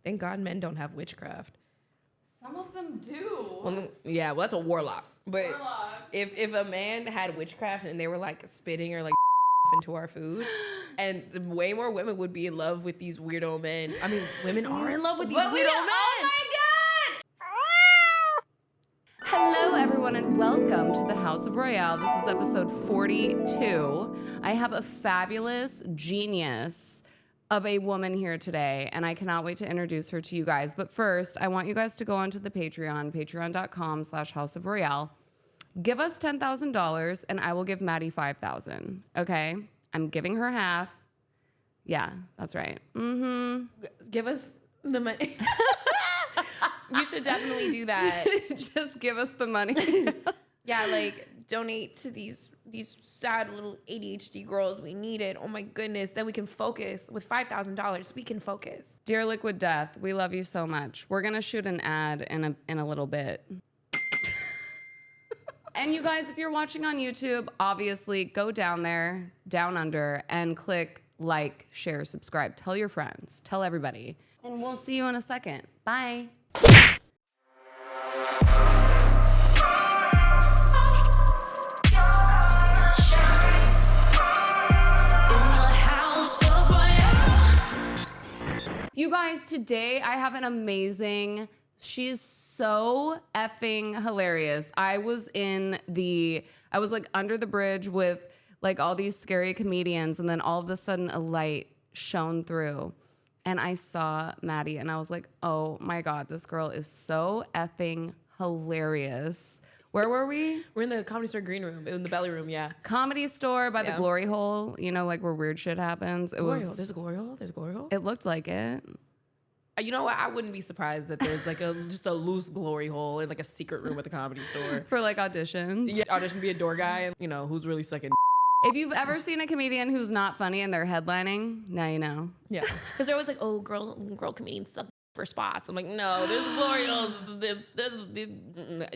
Thank God men don't have witchcraft. Some of them do. Well, yeah, well, that's a warlock. But if a man had witchcraft and they were like spitting or like into our food, and way more women would be in love with these weirdo men. I mean, women are in love with these weirdo men. Oh my God! Hello, everyone, and welcome to the House of Royale. This is episode 42. I have a fabulous genius of a woman here today, and I cannot wait to introduce her to you guys. But first, I want you guys to go onto the Patreon, patreon.com/House of Royale. Give us $10,000, and I will give Maddie $5,000. Okay? I'm giving her half. Yeah, that's right. Give us the money. You should definitely do that. Just give us the money. Yeah, like donate to these sad little ADHD girls. We need it. Oh my goodness. Then we can focus. With $5,000, we can focus. Dear Liquid Death, we love you so much. We're gonna shoot an ad in a little bit. And you guys, if you're watching on YouTube, obviously go down there, down under, and click like, share, subscribe. Tell your friends. Tell everybody. And we'll see you in a second. Bye. You guys, today I have an amazing, she's so effing hilarious. I was like under the bridge with like all these scary comedians, and then all of a sudden a light shone through and I saw Maddie and I was like, oh my God, this girl is so effing hilarious. Where were we? We're in the Comedy Store green room, in the belly room, yeah. Comedy Store by the Glory Hole, you know, like where weird shit happens. Glory Hole. There's a Glory Hole? There's a Glory Hole? It looked like it. You know what? I wouldn't be surprised that there's like just a loose glory hole in like a secret room at the Comedy Store. For like auditions. Yeah, audition to be a door guy and, you know, who's really sucking. If you've ever seen a comedian who's not funny and they're headlining, now you know. Yeah. Because they're always like, oh, girl comedians suck for spots. I'm like, no, there's glory holes.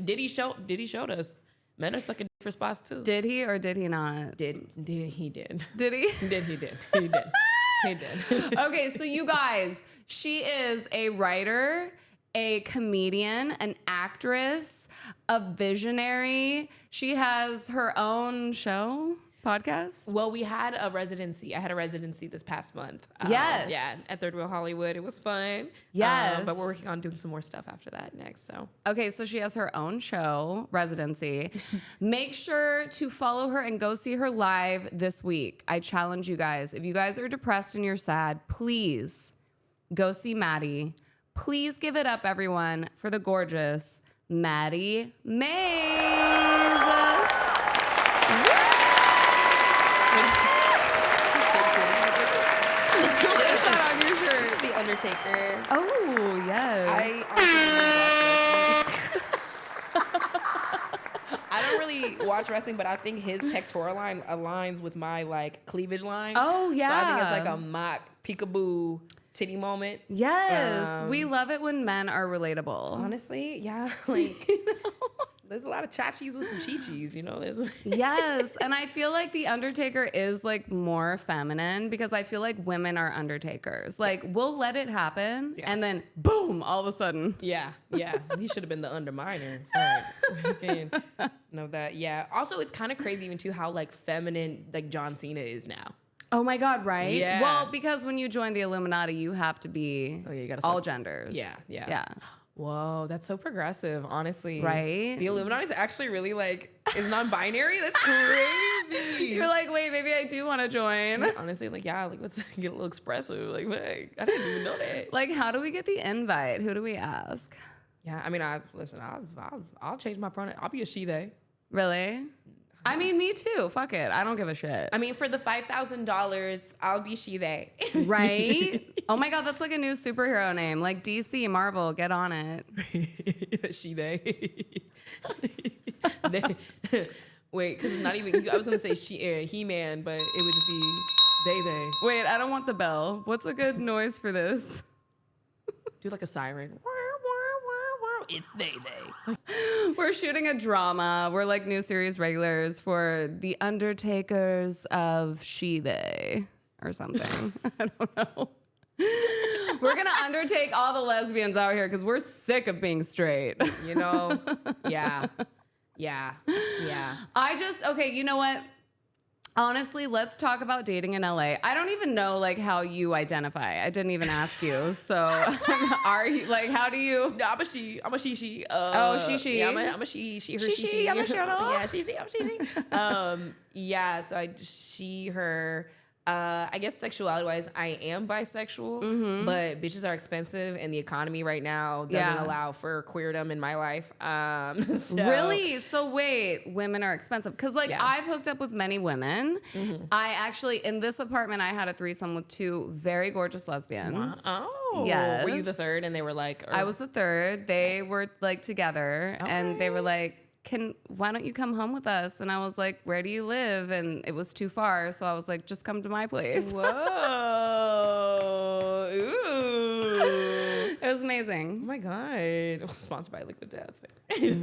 Diddy showed us. Men are sucking for spots too. Did he or did he not? He did. Did he? He did. He did. Okay, so you guys, she is a writer, a comedian, an actress, a visionary. She has her own show, podcast. Well, we had a residency. I had a residency this past month. Yes. Yeah, at Third Wheel Hollywood. It was fun. Yes. But we're working on doing some more stuff after that next. So. Okay, so she has her own show, Residency. Make sure to follow her and go see her live this week. I challenge you guys. If you guys are depressed and you're sad, please go see Maddie. Please give it up, everyone, for the gorgeous Maddi Mays. The Undertaker. Oh, yes. I don't really watch wrestling, but I think his pectoral line aligns with my like cleavage line. Oh, yeah. So I think it's like a mock peekaboo titty moment. Yes. We love it when men are relatable. Honestly, yeah. Like, there's a lot of chachis with some chichis, you know? Yes. And I feel like The Undertaker is like more feminine because I feel like women are undertakers. Like, we'll let it happen and then boom, all of a sudden. Yeah. He should have been the underminer. Know that. Yeah. Also, it's kind of crazy even too how like feminine like John Cena is now. Oh my God, right? Yeah. Well, because when you join the Illuminati, you have to be all genders. Yeah. Whoa, that's so progressive, honestly. Right? The Illuminati is actually really like, is non-binary? That's crazy. You're like, wait, maybe I do want to join. Yeah, honestly, like, yeah, like let's get a little expressive. Like, man, I didn't even know that. Like, how do we get the invite? Who do we ask? Yeah, I mean, I'll change my pronoun. I'll be a she, they. Really? I mean, me too. Fuck it. I don't give a shit. I mean, for the $5,000, I'll be she, they. Right? Oh my God, that's like a new superhero name. Like DC, Marvel, get on it. She, they. Wait, because it's not even, I was going to say He-Man, but it would just be they. Wait, I don't want the bell. What's a good noise for this? Do like a siren. It's they. We're shooting a drama. We're like new series regulars for the Undertakers of She-They or something. I don't know. We're gonna undertake all the lesbians out here because we're sick of being straight. You know? Yeah. Okay, you know what? Honestly, let's talk about dating in LA. I don't even know like how you identify. I didn't even ask you. So are you like, how do you? No, I'm a she. I'm a she. She. Yeah, I'm a she. She, her, she. I'm a she. Yeah, she. I'm she. Yeah. So she, her. I guess sexuality wise, I am bisexual, but bitches are expensive, and the economy right now doesn't allow for queerdom in my life. Really? So wait, women are expensive because like I've hooked up with many women. I actually in this apartment I had a threesome with 2 very gorgeous lesbians. Oh, yes. Were you the third? And they were like, I was the third. They were like together, and they were like, why don't you come home with us? And I was like, where do you live? And it was too far. So I was like, just come to my place. Whoa. Ooh. It was amazing. Oh my God. Sponsored by Liquid Death.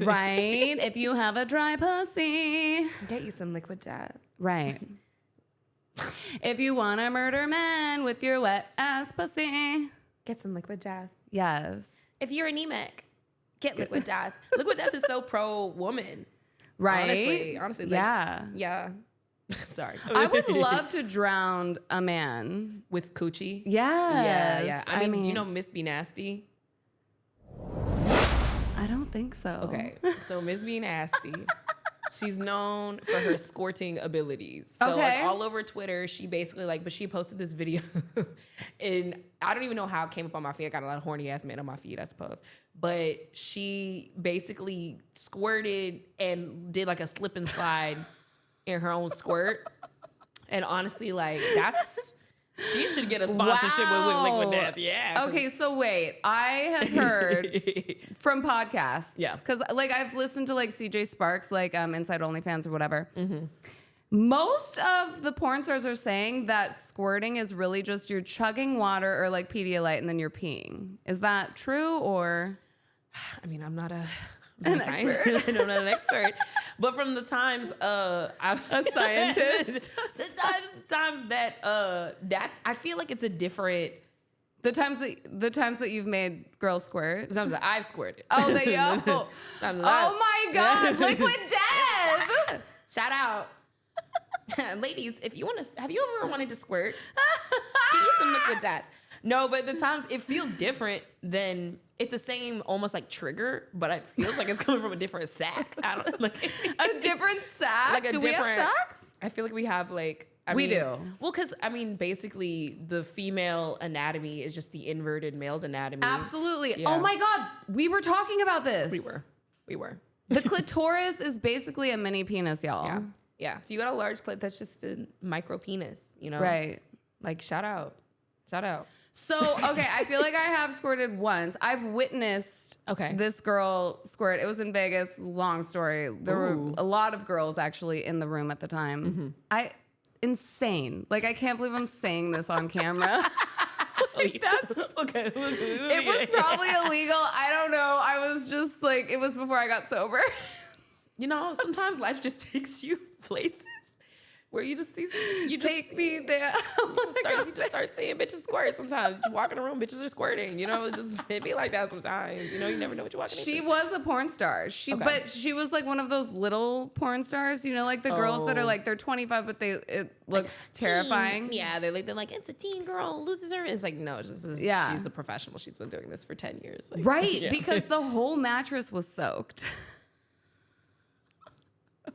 Right? If you have a dry pussy. Get you some Liquid Death. Right. If you want to murder men with your wet ass pussy. Get some Liquid Death. Yes. If you're anemic, get Liquid Death. Liquid Death is so pro-woman. Right? Honestly. Like, yeah. Yeah. Sorry. I would love to drown a man. With coochie? Yes. Yeah. I mean, do you know Miss Be Nasty? I don't think so. Okay. So Miss Be Nasty, she's known for her squirting abilities. So like all over Twitter, she basically like, but she posted this video and I don't even know how it came up on my feed. I got a lot of horny ass men on my feed, I suppose. But she basically squirted and did like a slip and slide in her own squirt. And honestly, like she should get a sponsorship with Liquid Death. Yeah. Okay, so wait. I have heard from podcasts. Yeah. Because like I've listened to like CJ Sparks, like Inside OnlyFans or whatever. Most of the porn stars are saying that squirting is really just you're chugging water or like Pedialyte and then you're peeing. Is that true or? I mean, I'm not an expert. I'm not an expert. But from the times I'm a scientist. the times that that's I feel like it's a different the times that you've made girls squirt. the times that I've squirted. Oh, they oh my God, Liquid Death. Shout out. Ladies, if you want to, have you ever wanted to squirt? Get you some Liquid Death. No, but the times it feels different than it's the same almost like trigger, but it feels like it's coming from a different sack. I don't like a different sack. Like do we have sacks? I feel like we have like we do. Well, because I mean, basically the female anatomy is just the inverted male's anatomy. Absolutely. Yeah. Oh my God, we were talking about this. We were. The clitoris is basically a mini penis, y'all. Yeah. If you got a large clit, that's just a micro penis, you know? Right. Like, shout out. So, okay, I feel like I have squirted once. I've witnessed this girl squirt. It was in Vegas. Long story. There were a lot of girls actually in the room at the time. Insane. Like, I can't believe I'm saying this on camera. Like, that's okay. It was probably illegal. I don't know. I was just like, it was before I got sober. You know, sometimes life just takes you places where you just see, take me there. You just start seeing bitches squirt sometimes. You walk in a room, bitches are squirting. You know, it be like that sometimes. You know, you never know what you're walking into. She was a porn star. But she was like one of those little porn stars. You know, like the girls that are like they're 25, but it looks like terrifying. Yeah, they're like it's a teen girl loses her. It's like no, she's a professional. She's been doing this for 10 years. Like, right, because the whole mattress was soaked.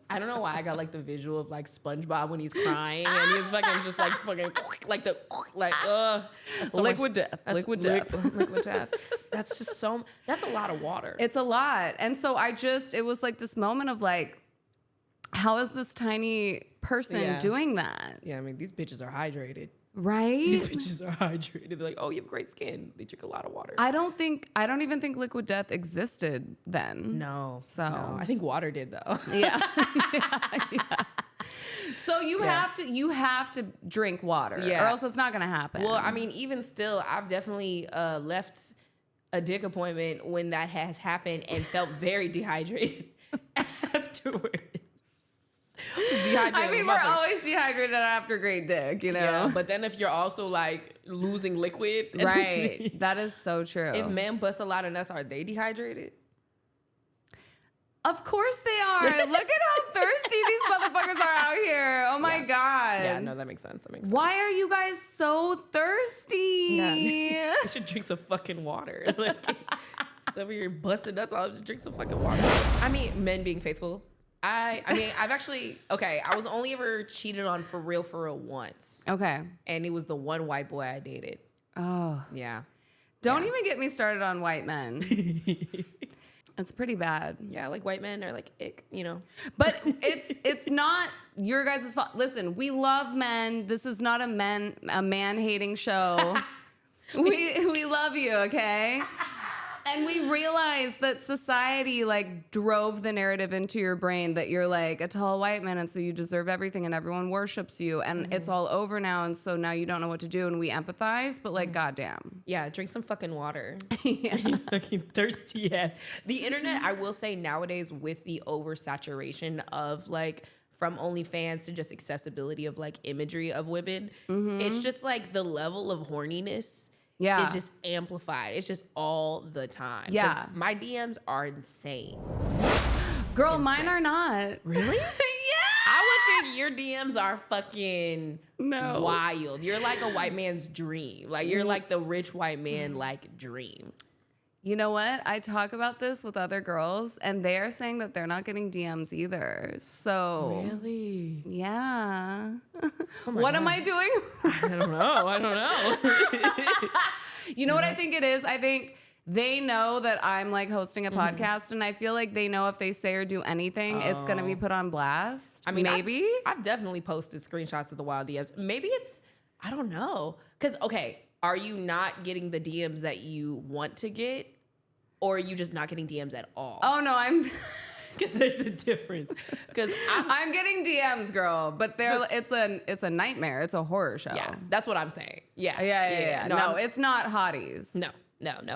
I don't know why I got like the visual of like SpongeBob when he's crying and he's fucking just like fucking like the like Liquid Death. Liquid Death. That's just that's a lot of water. It's a lot. And so it was like this moment of like, how is this tiny person doing that? Yeah, I mean these bitches are hydrated. Right? These bitches are hydrated. They're like, oh, you have great skin. They drink a lot of water. I don't even think Liquid Death existed then. No. So no. I think water did though. Yeah. So you have to drink water, or else it's not gonna happen. Well, I mean, even still, I've definitely left a dick appointment when that has happened and felt very dehydrated afterwards. dehydrated. I mean, we're always dehydrated after great dick, you know? Yeah, but then if you're also like losing liquid. Right. That is so true. If men bust a lot of nuts, are they dehydrated? Of course they are. Look at how thirsty these motherfuckers are out here. Oh my God. Yeah, no, that makes sense. That makes sense. Why are you guys so thirsty? Yeah. You should drink some fucking water. Like, over here busting nuts, I'll just drink some fucking water. I mean, men being faithful. I mean, I've actually, I was only ever cheated on for real once. Okay. And it was the one white boy I dated. Oh. Yeah. Don't even get me started on white men. It's pretty bad. Yeah, like white men are like ick, you know. But it's not your guys' fault. Listen, we love men. This is not a man hating show. we love you, okay? And we realized that society like drove the narrative into your brain that you're like a tall white man and so you deserve everything and everyone worships you and it's all over now and so now you don't know what to do and we empathize, but like goddamn. Yeah, drink some fucking water. Yeah. Fucking thirsty ass. The internet, I will say nowadays with the oversaturation of like from OnlyFans to just accessibility of like imagery of women, it's just like the level of horniness. Yeah. It's just amplified. It's just all the time. Yeah. 'Cause my DMs are insane. Girl, mine are not. Really? Yeah. I would think your DMs are fucking No. wild. You're like a white man's dream. Like you're like the rich white man like dream. You know what? I talk about this with other girls and they are saying that they're not getting DMs either. So Really? yeah. Oh What am I doing? I don't know. You know what I think it is? I think they know that I'm like hosting a podcast and I feel like they know if they say or do anything, it's going to be put on blast. I mean, maybe. I've definitely posted screenshots of the wild DMs. Maybe it's, I don't know. Because, okay, are you not getting the DMs that you want to get? Or are you just not getting DMs at all? Oh, no, I'm... Because there's a difference. Because I'm getting DMs, girl, but it's a nightmare. It's a horror show. Yeah, that's what I'm saying. Yeah. Yeah. No, it's not hotties. No,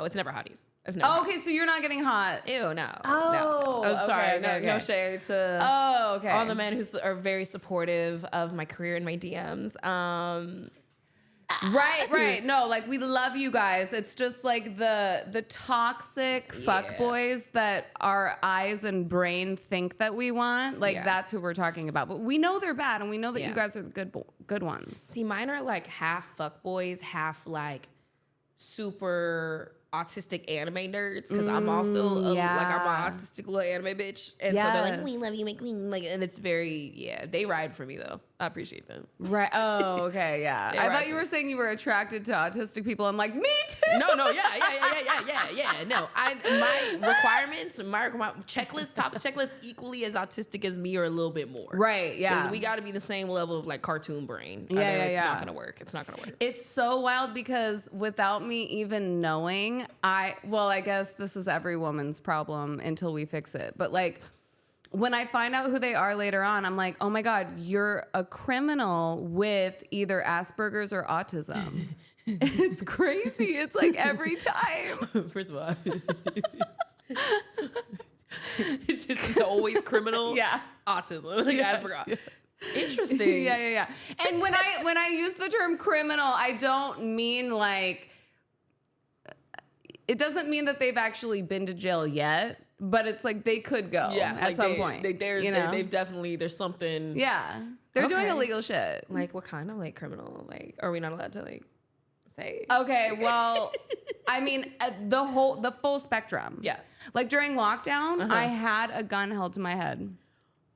it's never hotties. It's never Oh, okay, so you're not getting hot. Ew, no. Oh, no. I'm sorry. okay. No shade to Okay. all the men who are very supportive of my career and my DMs. Right. No, like we love you guys. It's just like the toxic fuckboys that our eyes and brain think that we want. Like that's who we're talking about. But we know they're bad, and we know that you guys are the good ones. See, mine are like half fuckboys, half like super autistic anime nerds because I'm also like I'm an autistic little anime bitch, and so they're like, "We love you, my queen." Like, and it's very they ride for me though. I appreciate them. Right. Oh, okay, yeah. I thought you were saying you were attracted to autistic people. I'm like, me too. No, yeah. No, my requirements, my checklist, top checklist, equally as autistic as me or a little bit more. Right. Yeah. Because we got to be the same level of like cartoon brain. Yeah. It's not gonna work. It's not gonna work. It's so wild because without me even knowing, I guess this is every woman's problem until we fix it. But like, when I find out who they are later on, I'm like, oh my God, you're a criminal with either Asperger's or autism. It's crazy. It's like every time. First of all, it's always criminal. Yeah. Autism, like Asperger. Yeah. Interesting. Yeah. And when I use the term criminal, I don't mean like, it doesn't mean that they've actually been to jail yet. But it's like they could go at some point. They've definitely, there's something. Yeah. They're doing illegal shit. Like what kind of like criminal? Like, are we not allowed to like say? Okay, well, I mean, the full spectrum. Yeah. Like during lockdown, I had a gun held to my head.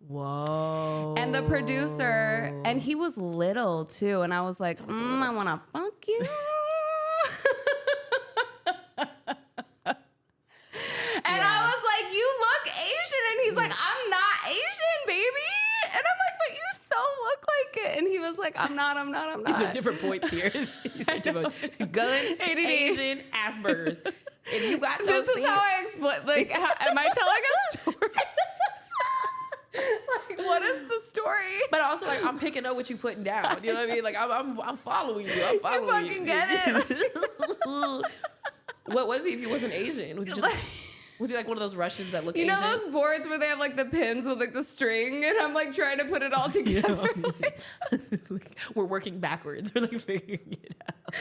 Whoa. And the producer, and he was little too. And I was like, I want to fuck you. And I was like, you look Asian. And he's like, I'm not Asian, baby. And I'm like, but you so look like it. And he was like, I'm not. These are different points here. These are different. Gun, ADD. Asian, Asperger's. If you got those This is things, how I explain. Like, am I telling a story? Like, what is the story? But also, like, I'm picking up what you're putting down. You know what I mean? Like, I'm following you. I'm following you. You fucking get it. What was he if he wasn't Asian? Was he just Was he like one of those Russians that look You know Asian? those boards where they have like the pins with like the string, and I'm like trying to put it all together. Like, we're working backwards. We're like figuring it out.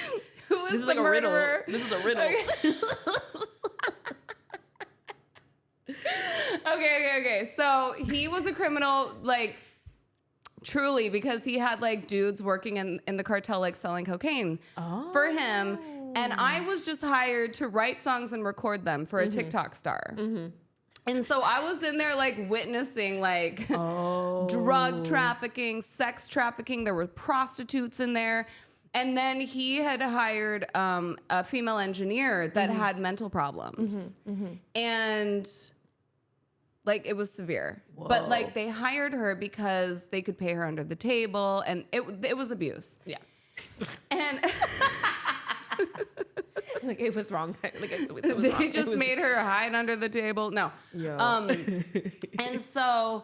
Who is This is the like a murderer? riddle. This is a riddle. Okay. So he was a criminal, like truly, because he had like dudes working in the cartel, like selling cocaine for him. And I was just hired to write songs and record them for a TikTok star. And so I was in there like witnessing like drug trafficking, sex trafficking. There were prostitutes in there. And then he had hired a female engineer that had mental problems. And like it was severe. Whoa. But like they hired her because they could pay her under the table, and it was abuse. Yeah. And like it was wrong. Like it was they wrong. just made her hide under the table. No. Yo. And so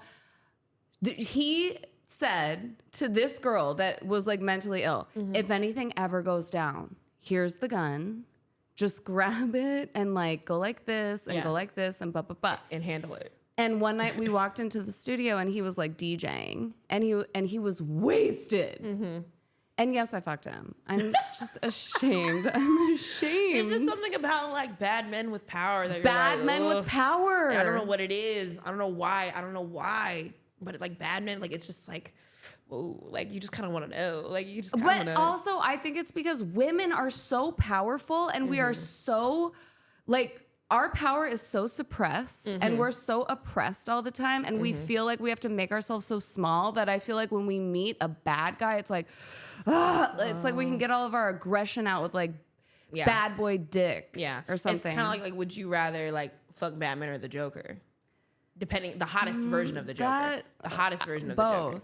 he said to this girl that was like mentally ill, if anything ever goes down, here's the gun. Just grab it and like go like this and go like this and and handle it. And one night we walked into the studio and he was like DJing and he was wasted. And yes, I fucked him. I'm just ashamed. I'm ashamed. There's just something about like bad men with power that you're Bad like, men with ugh. power. I don't know what it is. I don't know why. But it's like bad men, like it's just like, whoa, like you just kind of want to know. Like you just kind of want But to. also, I think it's because women are so powerful and we are so, like, our power is so suppressed and we're so oppressed all the time. And we feel like we have to make ourselves so small that I feel like when we meet a bad guy, it's like, it's like we can get all of our aggression out with like bad boy dick or something. It's kind of like, would you rather like fuck Batman or the Joker? Depending, the hottest version of the Joker. The hottest version of the Joker.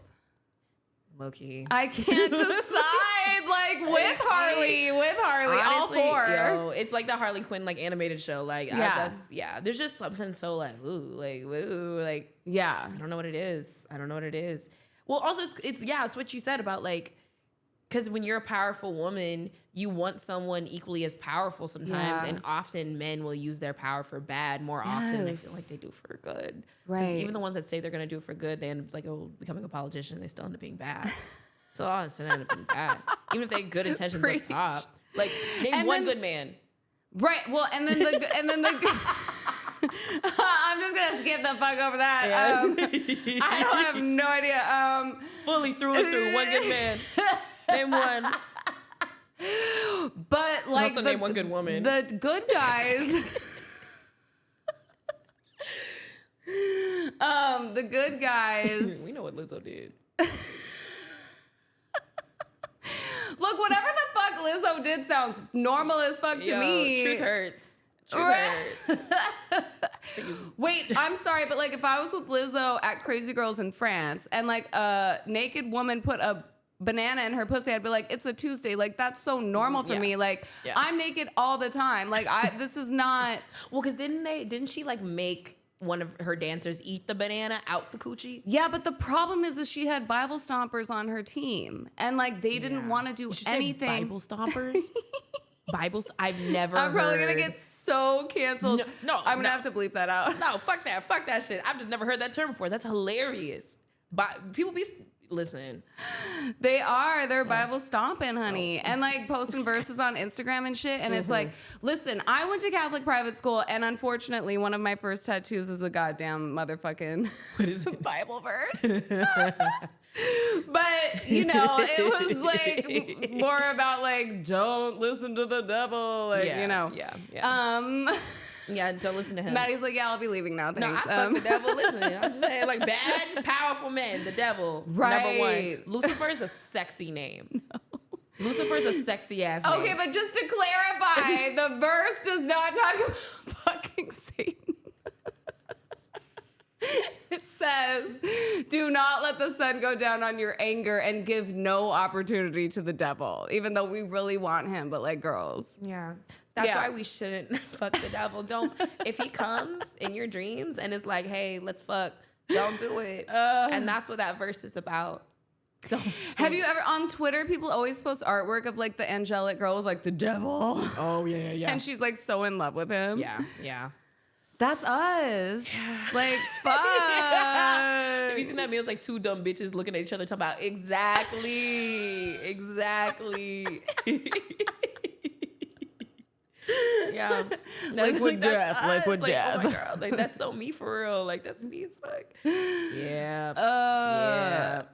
Low-key. I can't decide, like, with Harley, Honestly, all four. Yo, it's like the Harley Quinn, like, animated show. Like, there's just something so, like, ooh, like, Yeah. I don't know what it is. Well, also, it's what you said about, like, because when you're a powerful woman, you want someone equally as powerful sometimes, and often men will use their power for bad more often than they feel like they do for good. Right. Even the ones that say they're going to do it for good, they end up like becoming a politician, and they still end up being bad. So honestly, they end up being bad. Even if they have good intentions up top. Like, name one good man. Right. Well, and then the I'm just gonna skip the fuck over that. I don't have no idea. Fully through and through, one good man. Name one. But like Also name one good woman. The good guys. The good guys. We know what Lizzo did. Look, whatever the fuck Lizzo did sounds normal as fuck to me. Truth hurts. Wait, I'm sorry, but like if I was with Lizzo at Crazy Girls in France and like a naked woman put a banana in her pussy, I'd be like, it's a Tuesday. Like that's so normal for me. Like I'm naked all the time. Like this is not. Well, because didn't she like make one of her dancers eat the banana out the coochie? Yeah, but the problem is she had Bible stompers on her team, and like they didn't want to do anything. Bible stompers. I've never. I'm probably heard. gonna get so canceled. No, I'm gonna have to bleep that out. No, fuck that shit. I've just never heard that term before. That's hilarious. But people be listening. They're Bible stomping, honey, and like posting verses on Instagram and shit. And it's like, listen, I went to Catholic private school, and unfortunately, one of my first tattoos is a goddamn motherfucking What is it? Bible verse. But you know, it was like more about like, don't listen to the devil, like you know. Yeah, don't listen to him. Maddie's like, yeah, I'll be leaving now. Thanks. No, I fuck the devil. Listen, I'm just saying, like, bad, powerful men, the devil. Right. Number one. Lucifer's a sexy name. No. Lucifer's a sexy ass name. Okay, but just to clarify, the verse does not talk about fucking Satan. It says, do not let the sun go down on your anger and give no opportunity to the devil, even though we really want him, but like girls. Yeah. That's why we shouldn't fuck the devil. Don't, if he comes in your dreams and is like, hey, let's fuck, don't do it. And that's what that verse is about. Have you ever, on Twitter, people always post artwork of like the angelic girl with like the devil. Oh, yeah. And she's like so in love with him. Yeah. That's us. Like, fuck. Have you seen that meme? It's like two dumb bitches looking at each other talking about exactly. Yeah. Liquid death. Liquid like, death. Oh my God. Like, that's so me for real. Like, that's me as fuck. Yeah.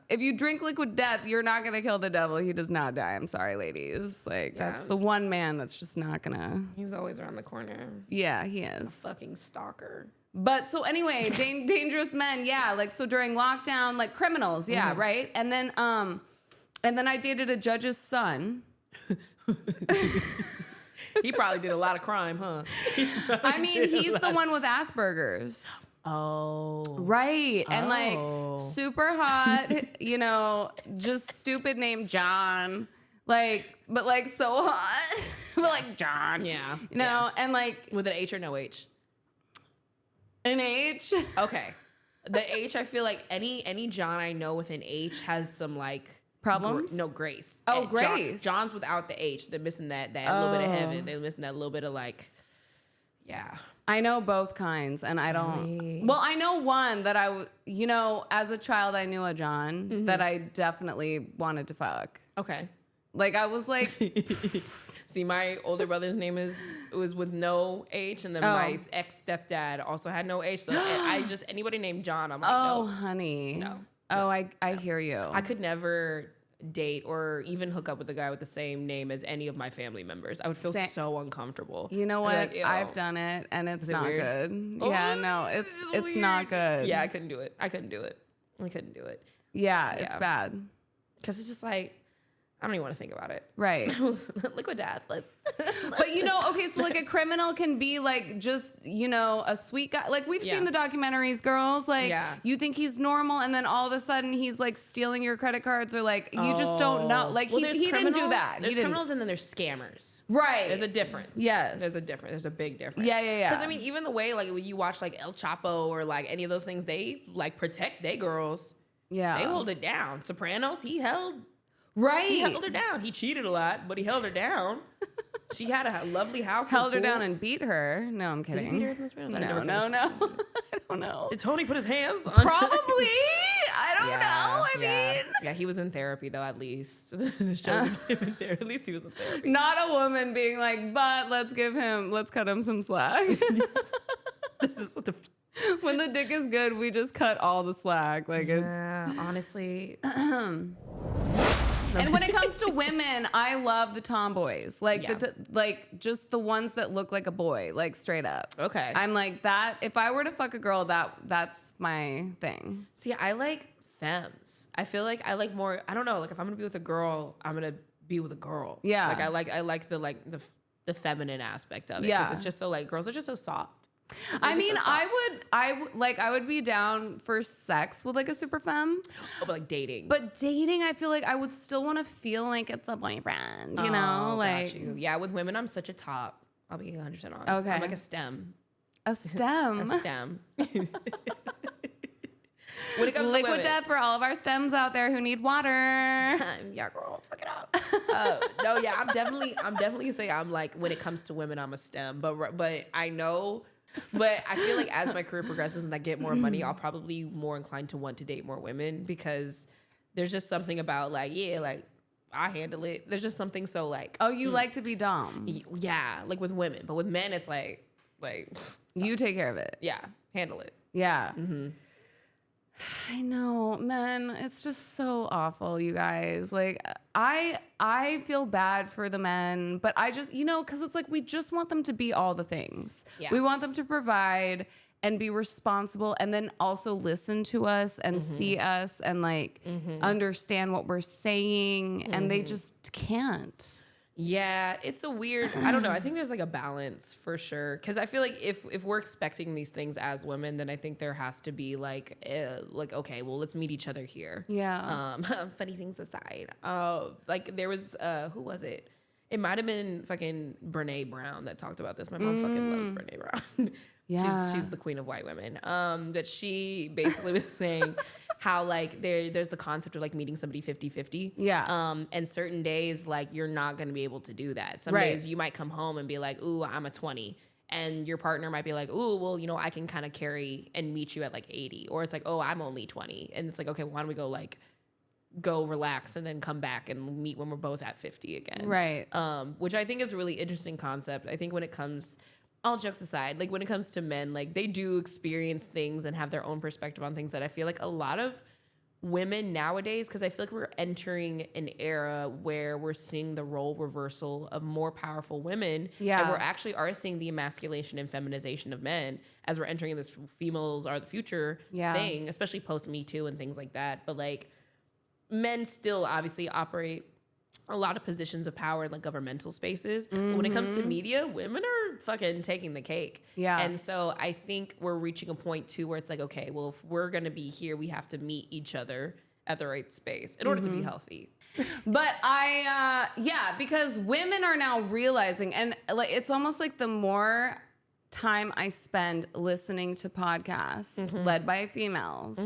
If you drink liquid death, you're not going to kill the devil. He does not die. I'm sorry, ladies. Like, that's the one man that's just not going to. He's always around the corner. Yeah, he is. Fucking stalker. But so anyway, dangerous men. Yeah. Like, so during lockdown, like criminals. Yeah. Right. And then I dated a judge's son. He probably did a lot of crime, huh? I mean, he's the one with Asperger's. Oh. Right. And like super hot, you know, just stupid name John. Like, but like so hot. But like John. Yeah. You know, and like with an H or no H? An H. Okay. The H, I feel like any John I know with an H has some like problems? No, grace. Oh, And grace. John's without the H. They're missing that little bit of heaven. They're missing that little bit of like, yeah. I know both kinds, and I don't. Really? Well, I know one that you know, as a child, I knew a John that I definitely wanted to fuck. Okay. Like, I was like, See, my older brother's name was with no H, and then my ex stepdad also had no H. So I just anybody named John, I'm like, oh, no. honey. No. Oh, I hear you. I could never date or even hook up with a guy with the same name as any of my family members. I would feel so uncomfortable. You know what? I'd be like, I've done it, and it's it not weird? good. Oh, Yeah, no, it's weird. not good. Yeah, I couldn't do it. Yeah, it's Yeah. bad. Because it's just like, I don't even want to think about it. Right. Liquid death. Let's. But you know, okay, so like a criminal can be like just, you know, a sweet guy. Like we've seen the documentaries, girls. Like you think he's normal, and then all of a sudden he's like stealing your credit cards, or like you just don't know. Like Well, he didn't do that. There's criminals and then there's scammers. Right. There's a difference. Yes. There's a big difference. Yeah. Because I mean, even the way like when you watch like El Chapo or like any of those things, they like protect their girls. Yeah. They hold it down. Sopranos, he held her down. He cheated a lot, but he held her down. She had a lovely house. Held her down and beat her. No, I'm kidding. Did he beat her in the Sopranos? No. I don't know. Did Tony put his hands on? Probably. I don't know. I mean, yeah, he was in therapy though. At least the show's him in there. At least he was in therapy. not a woman being like, but let's cut him some slack. This is what the. When the dick is good, we just cut all the slack. Like honestly. And when it comes to women, I love the tomboys, like Yeah. just the ones that look like a boy, like straight up. Okay. I'm like that. If I were to fuck a girl, that's my thing. See, I like femmes. I feel like I like more. I don't know. Like if I'm gonna be with a girl, I'm gonna be with a girl. Yeah. Like I like the feminine aspect of it. Yeah. Because it's just so like girls are just so soft. I mean, I would be down for sex with like a super femme, But like dating. but dating, I feel like I would still want to feel like it's a boyfriend, you know, like got you. Yeah, with women, I'm such a top. I'll be 100% honest. Okay. I'm like a STEM. a stem. A STEM. When it comes to Liquid women, death for all of our stems out there who need water. yeah, girl, fuck it up. No, yeah, I'm definitely saying I'm like when it comes to women, I'm a STEM. But I know. But I feel like as my career progresses and I get more money, I'll probably be more inclined to want to date more women because there's just something about like, yeah, like I handle it. There's just something so like, Oh, you like to be dom. yeah, like with women. But with men, it's like You take care of it. yeah, handle it. Yeah. I know, man. It's just so awful, you guys. Like, I feel bad for the men, but I just, you know, because it's like we just want them to be all the things. Yeah. We want them to provide and be responsible, and then also listen to us and see us and like understand what we're saying, and they just can't. Yeah, it's a weird, I don't know. I think there's like a balance for sure. Cause I feel like if we're expecting these things as women, then I think there has to be like, okay, well, let's meet each other here. Yeah. Funny things aside. Like there was, who was it? It might've been fucking Brene Brown that talked about this. My mom fucking loves Brene Brown. Yeah. She's the queen of white women. That she basically was saying how like there's the concept of like meeting somebody 50-50. Yeah. And certain days like you're not gonna be able to do that. Some Right. days you might come home and be like, ooh, I'm a 20. and your partner might be like, ooh, well, you know, I can kind of carry and meet you at like 80. Or it's like, oh, I'm only 20. And it's like, okay, why don't we go relax and then come back and meet when we're both at 50 again. Right. Which I think is a really interesting concept. I think when it comes, all jokes aside, like when it comes to men, like they do experience things and have their own perspective on things that I feel like a lot of women nowadays, because I feel like we're entering an era where we're seeing the role reversal of more powerful women. Yeah. And we're actually are seeing the emasculation and feminization of men as we're entering this females are the future thing, especially post Me Too and things like that. But like men still obviously operate a lot of positions of power in like governmental spaces. But when it comes to media, women are fucking taking the cake. Yeah. And so I think we're reaching a point too where it's like, okay, well, if we're going to be here, we have to meet each other at the right space in order to be healthy. But because women are now realizing, and like, it's almost like the more time I spend listening to podcasts led by females,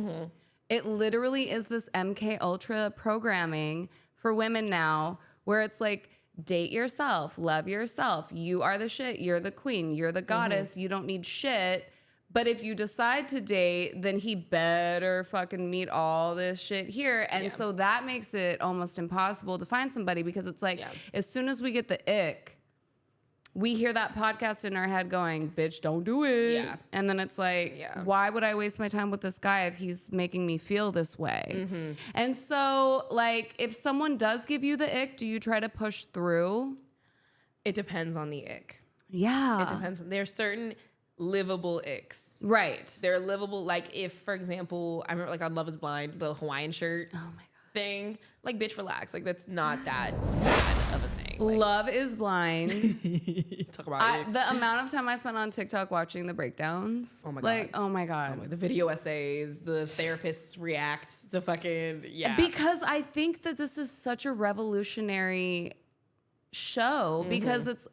it literally is this MK Ultra programming for women now, where it's like, date yourself, love yourself. You are the shit. You're the queen. You're the goddess. You don't need shit. But if you decide to date, then he better fucking meet all this shit here. And so that makes it almost impossible to find somebody, because it's like, as soon as we get the ick, we hear that podcast in our head going, bitch, don't do it. Yeah. And then it's like, why would I waste my time with this guy if he's making me feel this way? And so, like, if someone does give you the ick, do you try to push through? It depends on the ick. Yeah. It depends. There's certain livable icks. Right. They're livable. Like, if, for example, I remember, like, on Love is Blind, the Hawaiian shirt thing. Like, bitch, relax. Like, that's not that bad of a thing. Like, Love is Blind. Talk about the amount of time I spent on TikTok watching the breakdowns. Oh my God. Like, oh my God. The video essays, the therapists react to fucking, Because I think that this is such a revolutionary show, because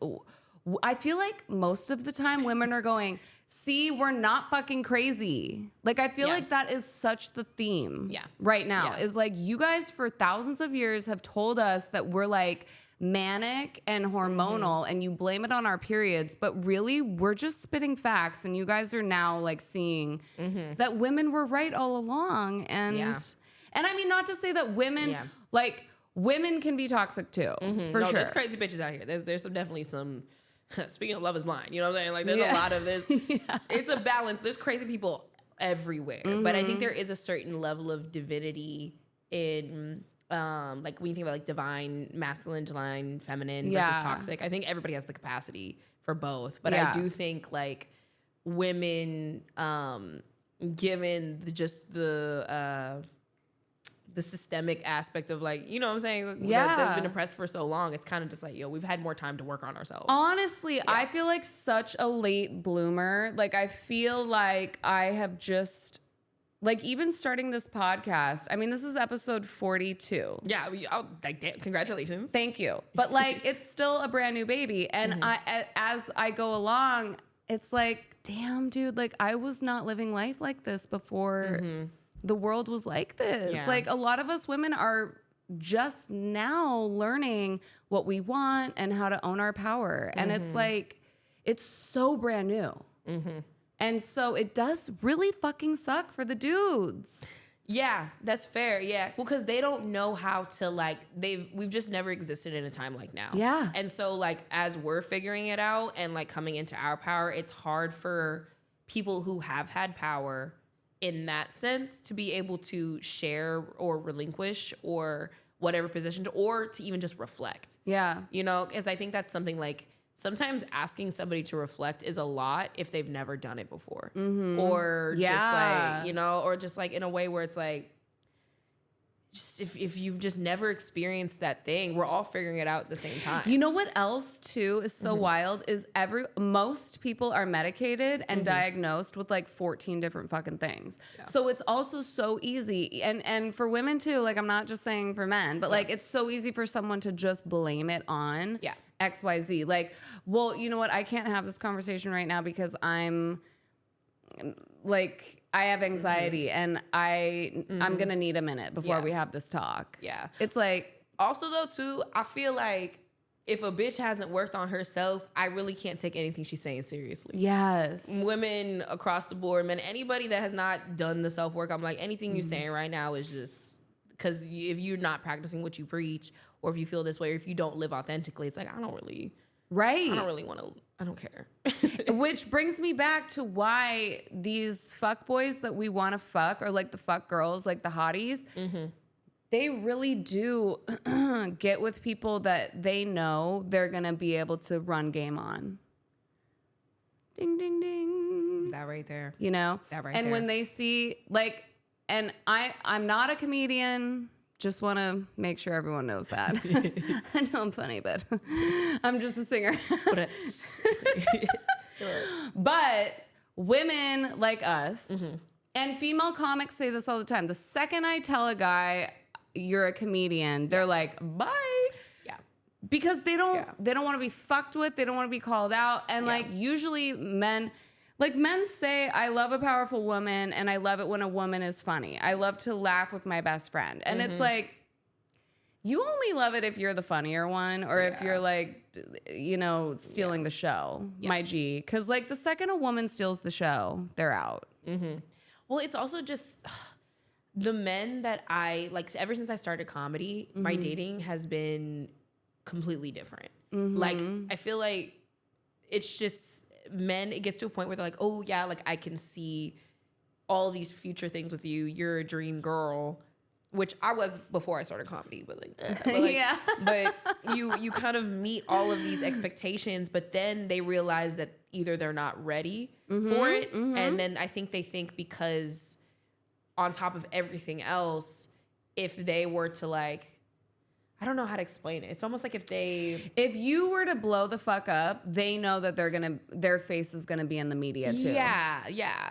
I feel like most of the time women are going, see, we're not fucking crazy. Like, I feel like that is such the theme right now, is like, you guys for thousands of years have told us that we're like manic and hormonal and you blame it on our periods, but really we're just spitting facts, and you guys are now like seeing that women were right all along. And I mean, not to say that women like women can be toxic too, for sure. There's crazy bitches out here. There's definitely some. Speaking of Love is Blind, you know what I'm saying? Like, there's a lot of this. It's a balance. There's crazy people everywhere, but I think there is a certain level of divinity in, like, when you think about like divine, masculine, divine, feminine versus toxic. I think everybody has the capacity for both, but I do think like women, given the systemic aspect of, like, you know what I'm saying? They've been oppressed for so long. It's kind of just like, we've had more time to work on ourselves. Honestly, I feel like such a late bloomer. Like, I feel like I have just, like, even starting this podcast, I mean, this is episode 42. Yeah. Congratulations. Thank you. But like, it's still a brand new baby. And as I go along, it's like, damn, dude, like, I was not living life like this before. The world was like this. Like, a lot of us women are just now learning what we want and how to own our power. And it's like, it's so brand new. And so it does really fucking suck for the dudes. Yeah, that's fair. Yeah. Well, because they don't know how to, like, we've just never existed in a time like now. Yeah. And so, like, as we're figuring it out and like coming into our power, it's hard for people who have had power in that sense to be able to share or relinquish or whatever position, or to even just reflect. Yeah. You know, because I think that's something, like, sometimes asking somebody to reflect is a lot if they've never done it before. Or just like, you know, or just like in a way where it's like, just if you've just never experienced that thing, we're all figuring it out at the same time. You know what else too is so wild is most people are medicated and diagnosed with like 14 different fucking things. Yeah. So it's also so easy, and for women too, like, I'm not just saying for men, but like, it's so easy for someone to just blame it on XYZ. Like, well, you know what? I can't have this conversation right now because I'm like, I have anxiety and I'm gonna need a minute before we have this talk. Yeah. It's like, also though too, I feel like if a bitch hasn't worked on herself, I really can't take anything she's saying seriously. Yes. Women across the board, man, anybody that has not done the self-work, I'm like, anything you're saying right now is just, because if you're not practicing what you preach, or if you feel this way, or if you don't live authentically, it's like, I don't really want to, I don't care. Which brings me back to why these fuck boys that we want to fuck, or like the fuck girls, like the hotties, they really do get with people that they know they're going to be able to run game on. Ding, ding, ding. That right there. You know? That right and there. when they see, like, and I'm not a comedian. Just want to make sure everyone knows that. I know I'm funny, but I'm just a singer. But women like us, and female comics say this all the time. The second I tell a guy you're a comedian, they're like, bye. Yeah. Because they don't want to be fucked with. They don't want to be called out. And like usually men say, I love a powerful woman and I love it when a woman is funny. I love to laugh with my best friend. And it's like, you only love it if you're the funnier one, or if you're like, you know, stealing the show, my G. Because like the second a woman steals the show, they're out. Well, it's also just the men that I like, ever since I started comedy, my dating has been completely different. Like, I feel like it's just men, it gets to a point where they're like, oh yeah, like I can see all these future things with you. You're a dream girl, which I was before I started comedy, but but you kind of meet all of these expectations, but then they realize that either they're not ready for it. And then I think they think, because on top of everything else, if they were to like, I don't know how to explain it. It's almost like if you were to blow the fuck up, they know that their face is gonna be in the media too. Yeah.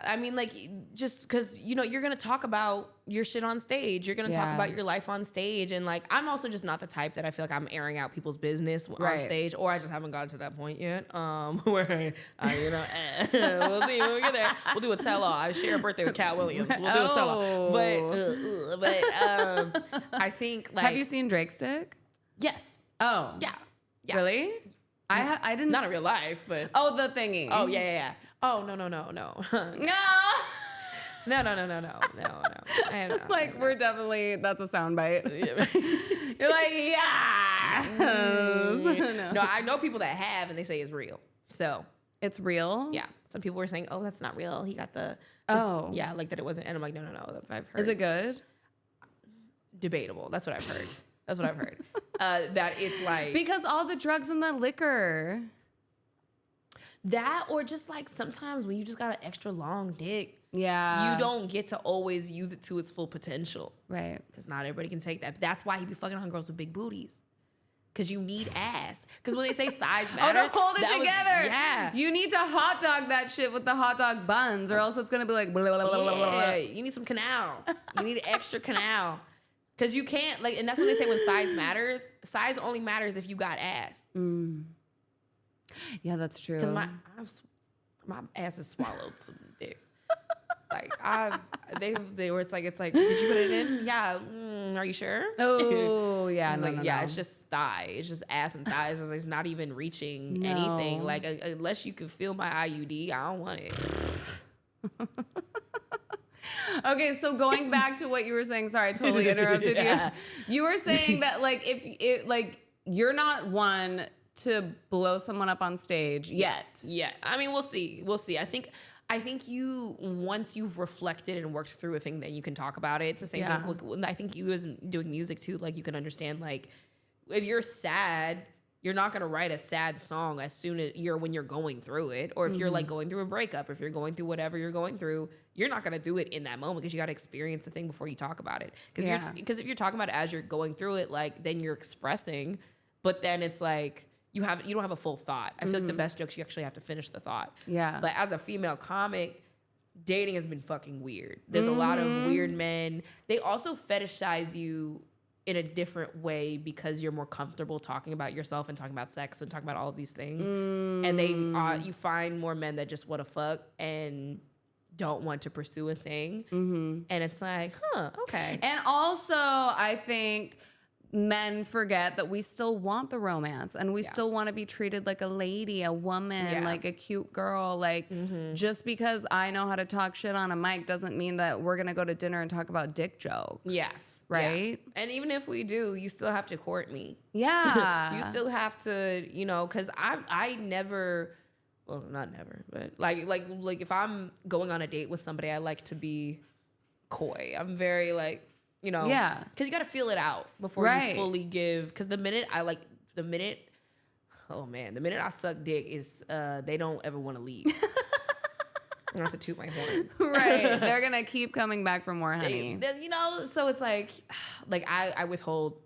I mean, like, just because, you know, you're gonna talk about your shit on stage. You're gonna talk about your life on stage. And like, I'm also just not the type that I feel like I'm airing out people's business on stage, or I just haven't gotten to that point yet. Where you know, we'll see when we get there. We'll do a tell-all. I share a birthday with Cat Williams. We'll do a tell-all. But I think, like, have you seen Drake's dick? Yes. Oh. Yeah. Really? I didn't. Not in real life, but. Oh, the thingy. Oh, yeah. Oh, no. No. No. I have not. Like, we're definitely, that's a soundbite. You're like, yeah. No, I know people that have, and they say it's real. So. It's real? Yeah. Some people were saying, oh, that's not real. He got the. Yeah, like that it wasn't. And I'm like, no. I've heard. Is it good? Debatable. That's what I've heard. That it's like. Because all the drugs and the liquor. That, or just like sometimes when you just got an extra long dick. Yeah. You don't get to always use it to its full potential. Right. Because not everybody can take that. That's why he be fucking on girls with big booties. Because you need ass. Because when they say size matters. Oh, to hold it together. Yeah. You need to hot dog that shit with the hot dog buns, or else it's going to be like. Blah, blah, blah, blah, blah. Yeah, you need some canal. You need extra canal. Because you can't, like, and that's what they say when size matters. Size only matters if you got ass. Yeah, that's true. Because my ass has swallowed some dicks. Like, they were, it's like, did you put it in? Yeah. Are you sure? Oh, yeah. No, it's just thigh. It's just ass and thighs. It's not even reaching anything. Like, unless you can feel my IUD, I don't want it. Okay, so going back to what you were saying, sorry, I totally interrupted you. You were saying that, like, if it, like, you're not one to blow someone up on stage yet. Yeah. I mean, we'll see. I think you, once you've reflected and worked through a thing, then you can talk about it. It's the same thing. I think you, as doing music too, like, you can understand, like, if you're sad, you're not going to write a sad song as soon as when you're going through it. Or if you're like going through a breakup, if you're going through whatever you're going through, you're not going to do it in that moment, because you got to experience the thing before you talk about it. Because if you're talking about it as you're going through it, like, then you're expressing, but then it's like, you don't have a full thought. I feel like the best jokes, you actually have to finish the thought. Yeah. But as a female comic, dating has been fucking weird. There's a lot of weird men. They also fetishize you in a different way because you're more comfortable talking about yourself and talking about sex and talking about all of these things. And you find more men that just want to fuck and don't want to pursue a thing. And it's like, okay. And also, I think men forget that we still want the romance and we still want to be treated like a lady, a woman, like a cute girl. Like just because I know how to talk shit on a mic doesn't mean that we're going to go to dinner and talk about dick jokes. Yeah. Right. Yeah. And even if we do, you still have to court me. Yeah. You still have to, you know, because I never, well, not never, but like if I'm going on a date with somebody, I like to be coy. I'm very like, you know, because you got to feel it out before you fully give. Because the minute I suck dick is they don't ever want to leave. I don't have to toot my horn. Right. They're going to keep coming back for more honey. You know, so it's like I withhold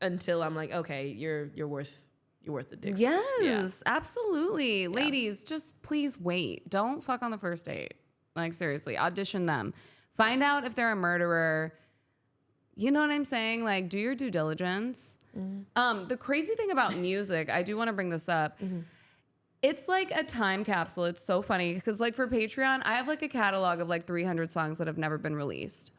until I'm like, okay, you're worth the dick. Yes, absolutely. Yeah. Ladies, just please wait. Don't fuck on the first date. Like, seriously, audition them. Find out if they're a murderer. You know what I'm saying? Like, do your due diligence. The crazy thing about music, I do want to bring this up. It's like a time capsule. It's so funny because like for Patreon, I have like a catalog of like 300 songs that have never been released.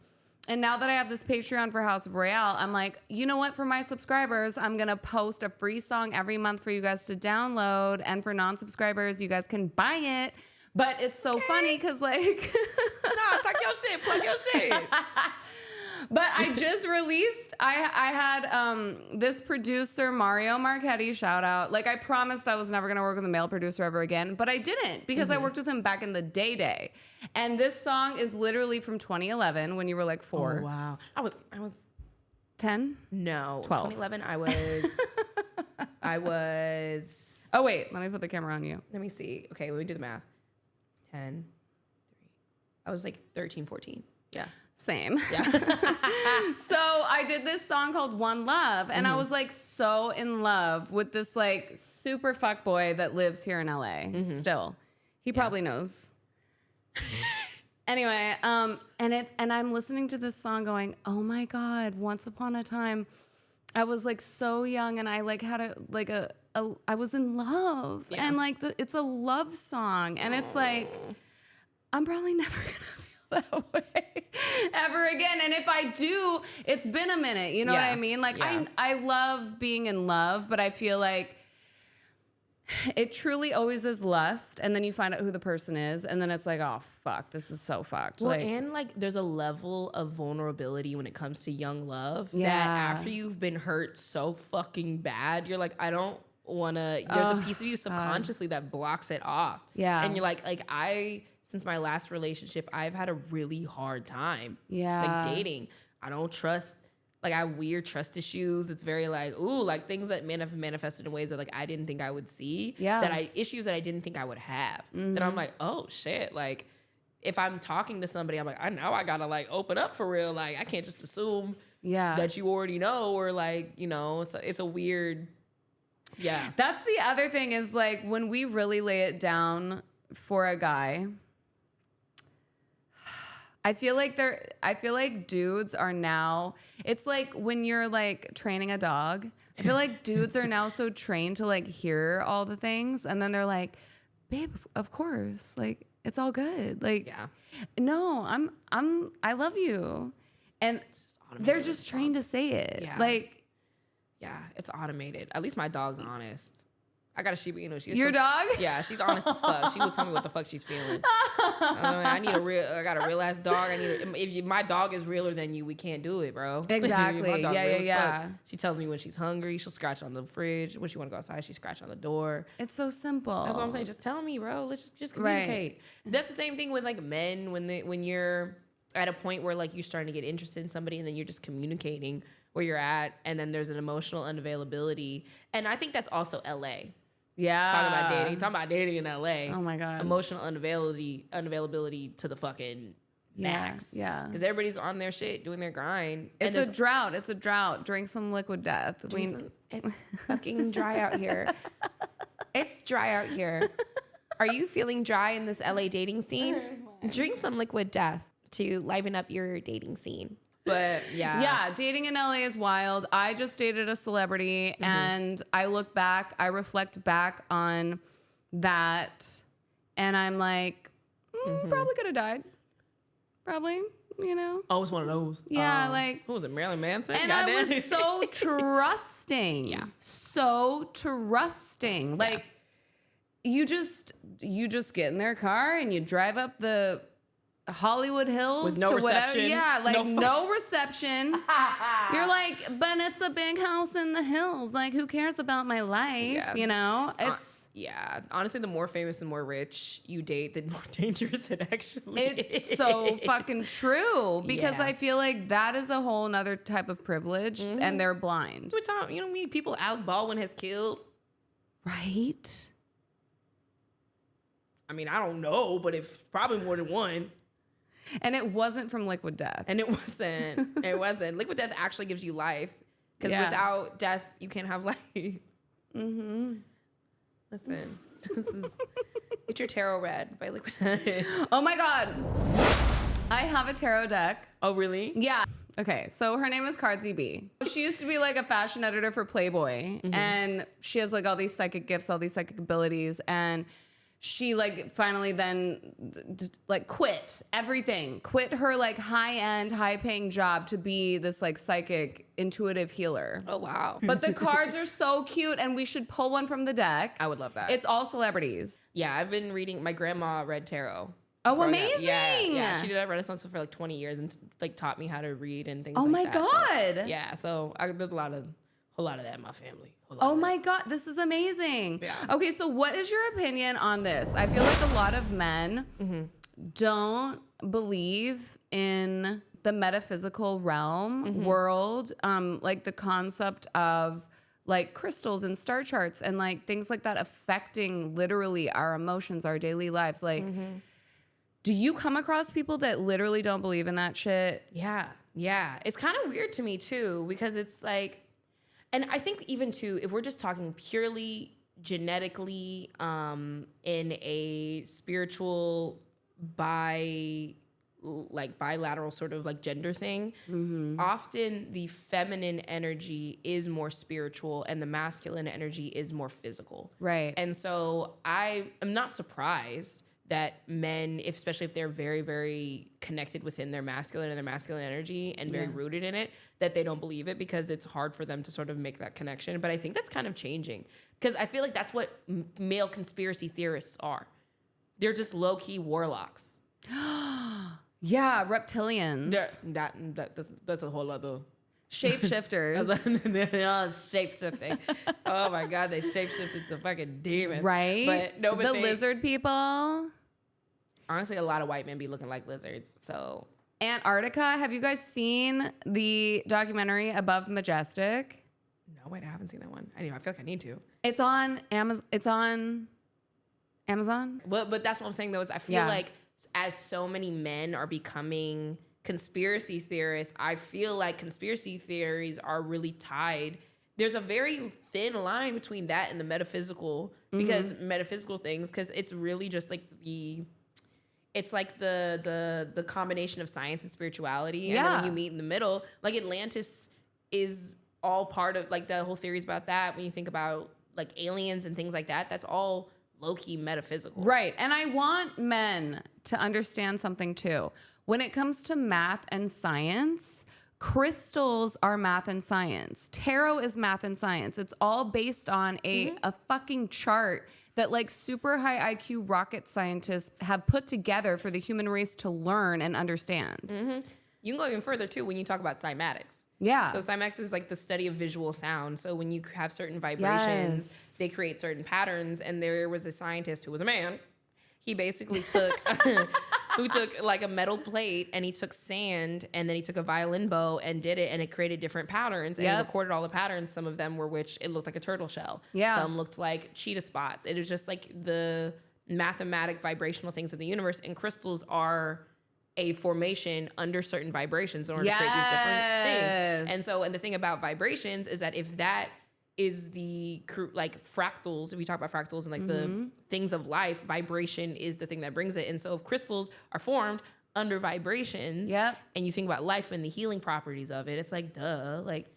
And now that I have this Patreon for House of Royale, I'm like, you know what? For my subscribers, I'm going to post a free song every month for you guys to download. And for non-subscribers, you guys can buy it. But it's so funny because like... Nah, talk your shit. Plug your shit. But I just released, I had this producer, Mario Marchetti, shout out. Like I promised I was never going to work with a male producer ever again, but I didn't because I worked with him back in the day. And this song is literally from 2011 when you were like 4. Oh, wow. I was 10? No. 12. 2011, I was... Oh, wait. Let me put the camera on you. Let me see. Okay, let me do the math. 10, 3. I was like 13, 14. Yeah. Same. Yeah. So I did this song called One Love, and I was like so in love with this like super fuck boy that lives here in LA still. He probably knows. Anyway, and I'm listening to this song going, oh my God, once upon a time, I was like so young and I like had I was in love and like it's a love song and it's like, I'm probably never gonna feel that way ever again. And if I do, it's been a minute. You know what I mean? Like I love being in love, but I feel like it truly always is lust. And then you find out who the person is. And then it's like, oh, fuck, this is so fucked. Well, like, and like there's a level of vulnerability when it comes to young love that after you've been hurt so fucking bad, you're like, I don't want to, there's a piece of you subconsciously that blocks it off. Yeah. And you're like since my last relationship, I've had a really hard time like dating. I don't trust. Like I have weird trust issues. It's very like, ooh, like things that manifested in ways that like I didn't think I would see. Yeah. Issues that I didn't think I would have. That I'm like, oh shit. Like if I'm talking to somebody, I'm like, I know I gotta like open up for real. Like I can't just assume that you already know or like, you know, so it's a weird, That's the other thing is like when we really lay it down for a guy, I feel like dudes are now, it's like when you're like training a dog, I feel like dudes are now so trained to like hear all the things. And then they're like, babe, of course, like it's all good. Like, no, I love you. And they're just trained to say it. Yeah. Like, it's automated. At least my dog's honest. I got a Shiba Inu. Your dog? Yeah, she's honest as fuck. She will tell me what the fuck she's feeling. I got a real ass dog. My dog is realer than you, we can't do it, bro. Exactly. Yeah. She tells me when she's hungry. She'll scratch on the fridge. When she want to go outside, she scratch on the door. It's so simple. That's what I'm saying. Just tell me, bro. Let's just communicate. Right. That's the same thing with like men when you're at a point where like you're starting to get interested in somebody and then you're just communicating where you're at, and then there's an emotional unavailability. And I think that's also LA. Yeah. Talking about dating in LA. Oh my God. Emotional unavailability to the fucking max. Yeah. Because everybody's on their shit, doing their grind. It's a drought. Drink some liquid death. It's fucking dry out here. It's dry out here. Are you feeling dry in this LA dating scene? Drink some liquid death to liven up your dating scene. But dating in LA is wild. I just dated a celebrity and I reflect back on that and I'm like, probably could have died. Probably. you know? Oh, it's one of those. Yeah, like. Who was it, Marilyn Manson? And Goddamn. I was so trusting. Yeah. So trusting. Like, you just get in their car and you drive up the Hollywood Hills with no to reception. whatever. Yeah, like no reception. You're like, but it's a big house in the hills. Like, who cares about my life? Yeah. You know? It's honestly, the more famous and more rich you date, the more dangerous it actually is. it's so fucking true. Because Yeah. I feel like that is a whole nother type of privilege and they're blind. We're talking, you know, many people Alec Baldwin has killed. Right? I mean, I don't know, but if probably more than one. And it wasn't from liquid death. And it wasn't. Liquid death actually gives you life. Because Yeah. without death, you can't have life. Mm-hmm. Listen, this is Get Your Tarot Read by Liquid Death. Oh my God. I have a tarot deck. Oh, really? Yeah. Okay, so her name is Cardsy B. She used to be like a fashion editor for Playboy. And she has like all these psychic gifts, all these psychic abilities. And she like finally then like quit everything, quit her like high-end, high-paying job to be this like psychic intuitive healer. Oh, wow. But the cards are so cute and we should pull one from the deck. I would love that. It's all celebrities. Yeah, I've been reading, my grandma read tarot. Oh, growing up. amazing. Yeah, she did a Renaissance for like 20 years and like taught me how to read and things Oh like my that. God. So, yeah, so there's a whole lot of that in my family. Oh my God, this is amazing. Yeah. Okay, so what is your opinion on this? I feel like a lot of men don't believe in the metaphysical realm, world, like the concept of like crystals and star charts and like things like that affecting literally our emotions, our daily lives. Like, do you come across people that literally don't believe in that shit? Yeah. It's kind of weird to me too, because it's like, and I think even too, if we're just talking purely genetically, in a spiritual bilateral sort of like gender thing, often the feminine energy is more spiritual and the masculine energy is more physical. Right. And so I am not surprised that men, especially if they're very, very connected within their masculine and their masculine energy and very rooted in it, that they don't believe it because it's hard for them to sort of make that connection. But I think that's kind of changing because I feel like that's what male conspiracy theorists are. They're just low-key warlocks. Yeah, reptilians. That's a whole other... Shapeshifters. They're all shape-shifting. Oh my God, they shape-shifted to fucking demons. Right? But no, but the lizard people. Honestly, a lot of white men be looking like lizards. So Antarctica. Have you guys seen the documentary Above Majestic? no, wait, I haven't seen that one. I feel like I need to. It's on Amazon. It's on Amazon. But that's what I'm saying though, is I feel like as so many men are becoming conspiracy theorists, I feel like conspiracy theories are really tied. There's a very thin line between that and the metaphysical, because metaphysical things, because it's really just like the combination of science and spirituality. And then when you meet in the middle, like Atlantis is all part of like the whole theories about that. When you think about like aliens and things like that, that's all low-key metaphysical. Right. And I want men to understand something too. When it comes to math and science, crystals are math and science. Tarot is math and science. It's all based on a fucking chart that like super high IQ rocket scientists have put together for the human race to learn and understand. You can go even further too when you talk about cymatics. Yeah. So cymatics is like the study of visual sound. So when you have certain vibrations, they create certain patterns. And there was a scientist who was a man. He basically took like a metal plate and he took sand and then he took a violin bow and did it, and it created different patterns, and he recorded all the patterns. Some of them were which it looked like a turtle shell. Yeah. Some looked like cheetah spots. It was just like the mathematic vibrational things of the universe, and crystals are a formation under certain vibrations in order to create these different things. And so, and the thing about vibrations is that if that is the like fractals, if we talk about fractals and like the things of life, vibration is the thing that brings it. And so if crystals are formed under vibrations, and you think about life and the healing properties of it, it's like duh, like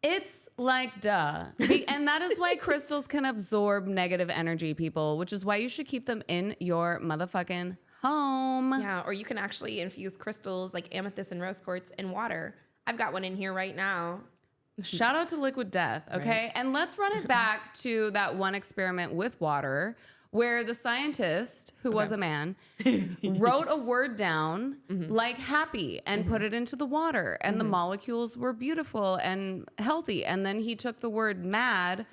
it's like duh. And that is why crystals can absorb negative energy, people, which is why you should keep them in your motherfucking home. Yeah, or you can actually infuse crystals like amethyst and rose quartz in water. I've got one in here right now. Shout out to Liquid Death, okay? Right. And let's run it back to that one experiment with water where the scientist, who was a man, wrote a word down like happy and put it into the water. And the molecules were beautiful and healthy. And then he took the word mad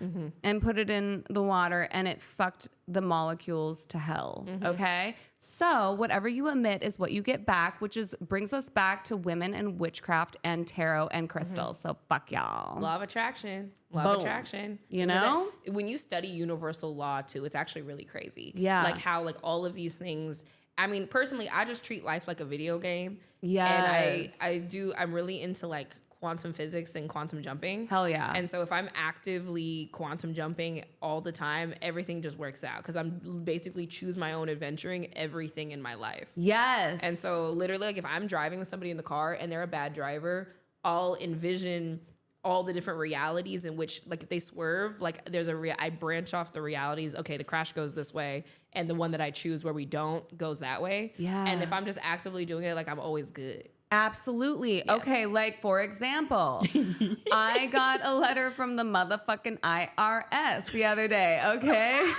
and put it in the water and it fucked the molecules to hell, okay? So whatever you emit is what you get back, which is brings us back to women and witchcraft and tarot and crystals. So fuck y'all. Law of attraction. Law Boom. of attraction. You know? When you study universal law too, it's actually really crazy. Yeah. Like how like all of these things, I mean, personally, I just treat life like a video game. Yes. And I'm really into like quantum physics and quantum jumping. Hell yeah. And so if I'm actively quantum jumping all the time, everything just works out because I'm basically choose my own adventuring everything in my life. Yes. And so literally like if I'm driving with somebody in the car and they're a bad driver, I'll envision all the different realities in which like if they swerve, like there's I branch off the realities. Okay, the crash goes this way and the one that I choose where we don't goes that way. Yeah. And if I'm just actively doing it, like I'm always good. Absolutely. Yeah. Okay, like for example, I got a letter from the motherfucking IRS the other day, okay?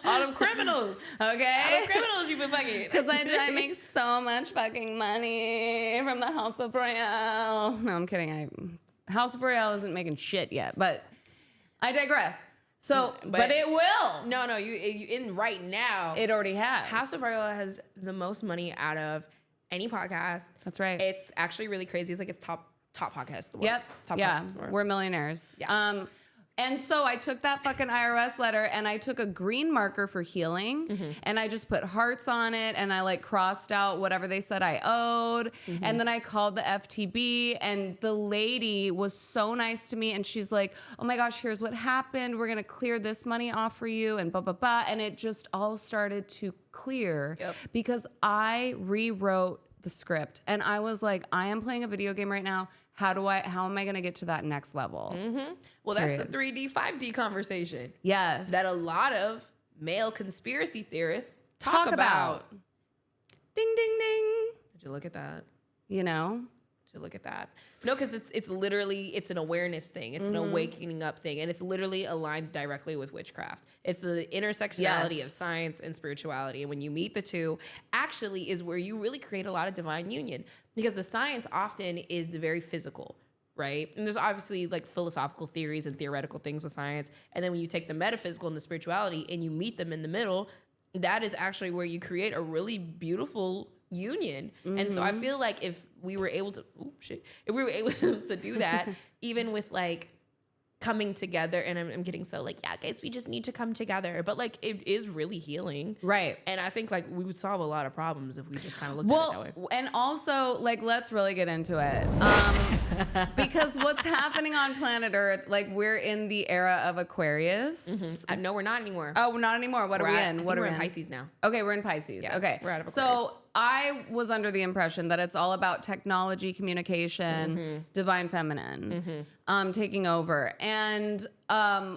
All them criminals. Okay? All them criminals you've been fucking. Because I make so much fucking money from the House of Royale. No, I'm kidding. House of Royale isn't making shit yet, but I digress. So, but it will. No, you in right now. It already has. House of Royale has the most money out of any podcast. That's right. It's actually really crazy. It's like it's top podcast in the world. Yep. Top yeah. podcast in the world. We're millionaires. Yeah. And so I took that fucking IRS letter and I took a green marker for healing and I just put hearts on it and I like crossed out whatever they said I owed. And then I called the FTB and the lady was so nice to me and she's like, oh my gosh, here's what happened. We're going to clear this money off for you and blah, blah, blah. And it just all started to clear because I rewrote the script and I was like, I am playing a video game right now. How am I going to get to that next level? Well, that's the 3D, 5D conversation. Yes. That a lot of male conspiracy theorists talk about. Ding, ding, ding. Did you look at that? You know? To look at that. No, because it's literally, it's an awareness thing. It's an awakening up thing. And it's literally aligns directly with witchcraft. It's the intersectionality of science and spirituality. And when you meet the two, actually is where you really create a lot of divine union. Because the science often is the very physical, right? And there's obviously like philosophical theories and theoretical things with science. And then when you take the metaphysical and the spirituality and you meet them in the middle, that is actually where you create a really beautiful union. And so I feel like if we were able to to do that, even with like coming together, and I'm getting so like, yeah, guys, we just need to come together. But like it is really healing. Right. And I think like we would solve a lot of problems if we just kind of looked at it that way. And also like, let's really get into it. Because what's happening on planet Earth, like we're in the era of Aquarius. No, we're not anymore. Oh, not anymore. What are we in? We're in Pisces now. Okay, we're in Pisces. Yeah, okay. we're out of Aquarius. So I was under the impression that it's all about technology, communication, divine feminine, taking over. And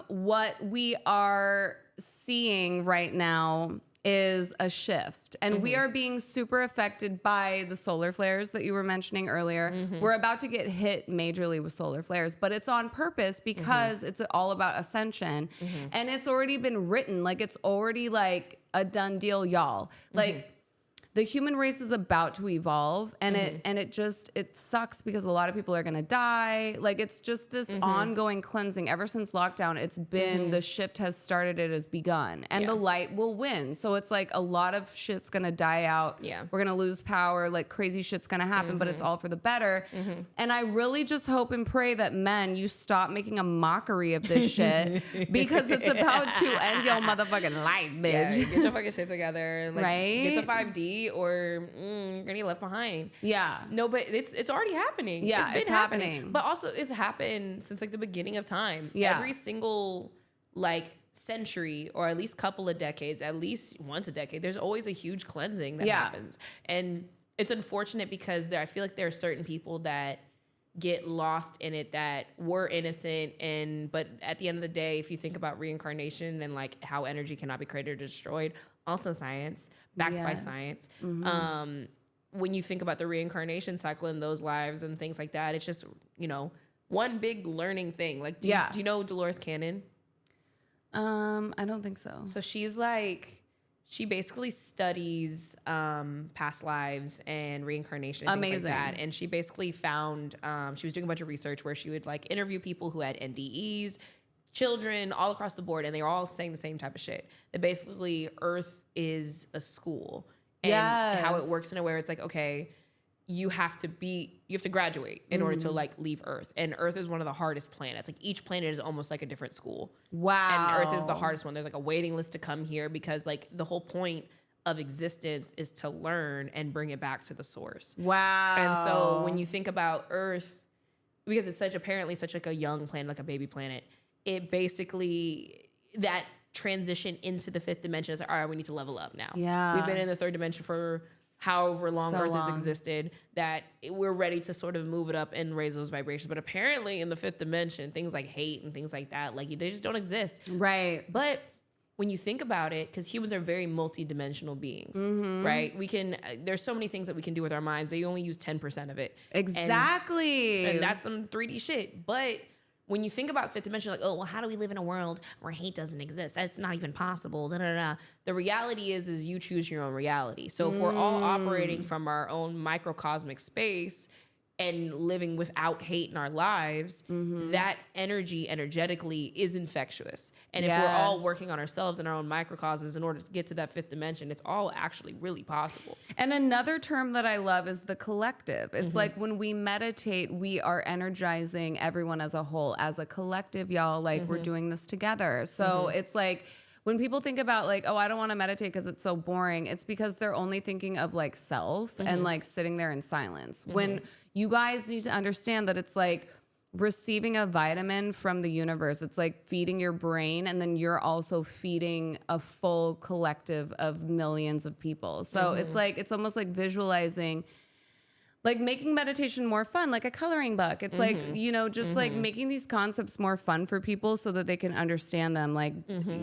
what we are seeing right now is a shift. And we are being super affected by the solar flares that you were mentioning earlier. We're about to get hit majorly with solar flares, but it's on purpose because it's all about ascension. And it's already been written. Like it's already like a done deal, y'all. Like the human race is about to evolve and it sucks because a lot of people are going to die. Like it's just this ongoing cleansing. Ever since lockdown, it's been the shift has started, it has begun, and the light will win. So it's like a lot of shit's going to die out. Yeah. We're going to lose power, like crazy shit's going to happen, but it's all for the better. And I really just hope and pray that men, you stop making a mockery of this shit because it's about to end your motherfucking life, bitch. Yeah, get your fucking shit together and like get to 5D or you're gonna get left behind. Yeah. No, but it's already happening. Yeah, it's happening. But also it's happened since like the beginning of time. Yeah. Every single like century or at least couple of decades, at least once a decade, there's always a huge cleansing that happens. And it's unfortunate because I feel like there are certain people that get lost in it that were innocent, but at the end of the day, if you think about reincarnation and like how energy cannot be created or destroyed, also science, backed by science. When you think about the reincarnation cycle in those lives and things like that, it's just, you know, one big learning thing. Like, do you know Dolores Cannon? I don't think so. So she's like, she basically studies past lives and reincarnation and things like that. And she basically found, she was doing a bunch of research where she would like interview people who had NDEs, children all across the board, and they were all saying the same type of shit. That basically Earth is a school. And how it works in a way where it's like, okay, you have to graduate in order to like leave Earth. And Earth is one of the hardest planets. Like each planet is almost like a different school. Wow. And Earth is the hardest one. There's like a waiting list to come here because like the whole point of existence is to learn and bring it back to the source. Wow. And so when you think about Earth, because it's apparently such like a young planet, like a baby planet, it basically, that transition into the fifth dimension is like, all right, we need to level up now. Yeah. We've been in the third dimension for however long Earth has existed, that we're ready to sort of move it up and raise those vibrations. But apparently in the fifth dimension, things like hate and things like that, like they just don't exist. Right. But when you think about it, because humans are very multi-dimensional beings, right? We can, there's so many things that we can do with our minds. They only use 10% of it. Exactly. And that's some 3D shit. But when you think about fifth dimension, like, oh, well, how do we live in a world where hate doesn't exist? That's not even possible. Da, da, da. The reality is you choose your own reality. So if we're all operating from our own microcosmic space and living without hate in our lives, that energetically is infectious. And if we're all working on ourselves in our own microcosms in order to get to that fifth dimension, it's all actually really possible. And another term that I love is the collective. It's like when we meditate, we are energizing everyone as a whole, as a collective, y'all. Like we're doing this together. So it's like, when people think about like, oh, I don't want to meditate because it's so boring, it's because they're only thinking of like self and like sitting there in silence. When you guys need to understand that it's like receiving a vitamin from the universe. It's like feeding your brain, and then you're also feeding a full collective of millions of people. So it's like, it's almost like visualizing, like making meditation more fun, like a coloring book. It's like, you know, just like making these concepts more fun for people so that they can understand them. Like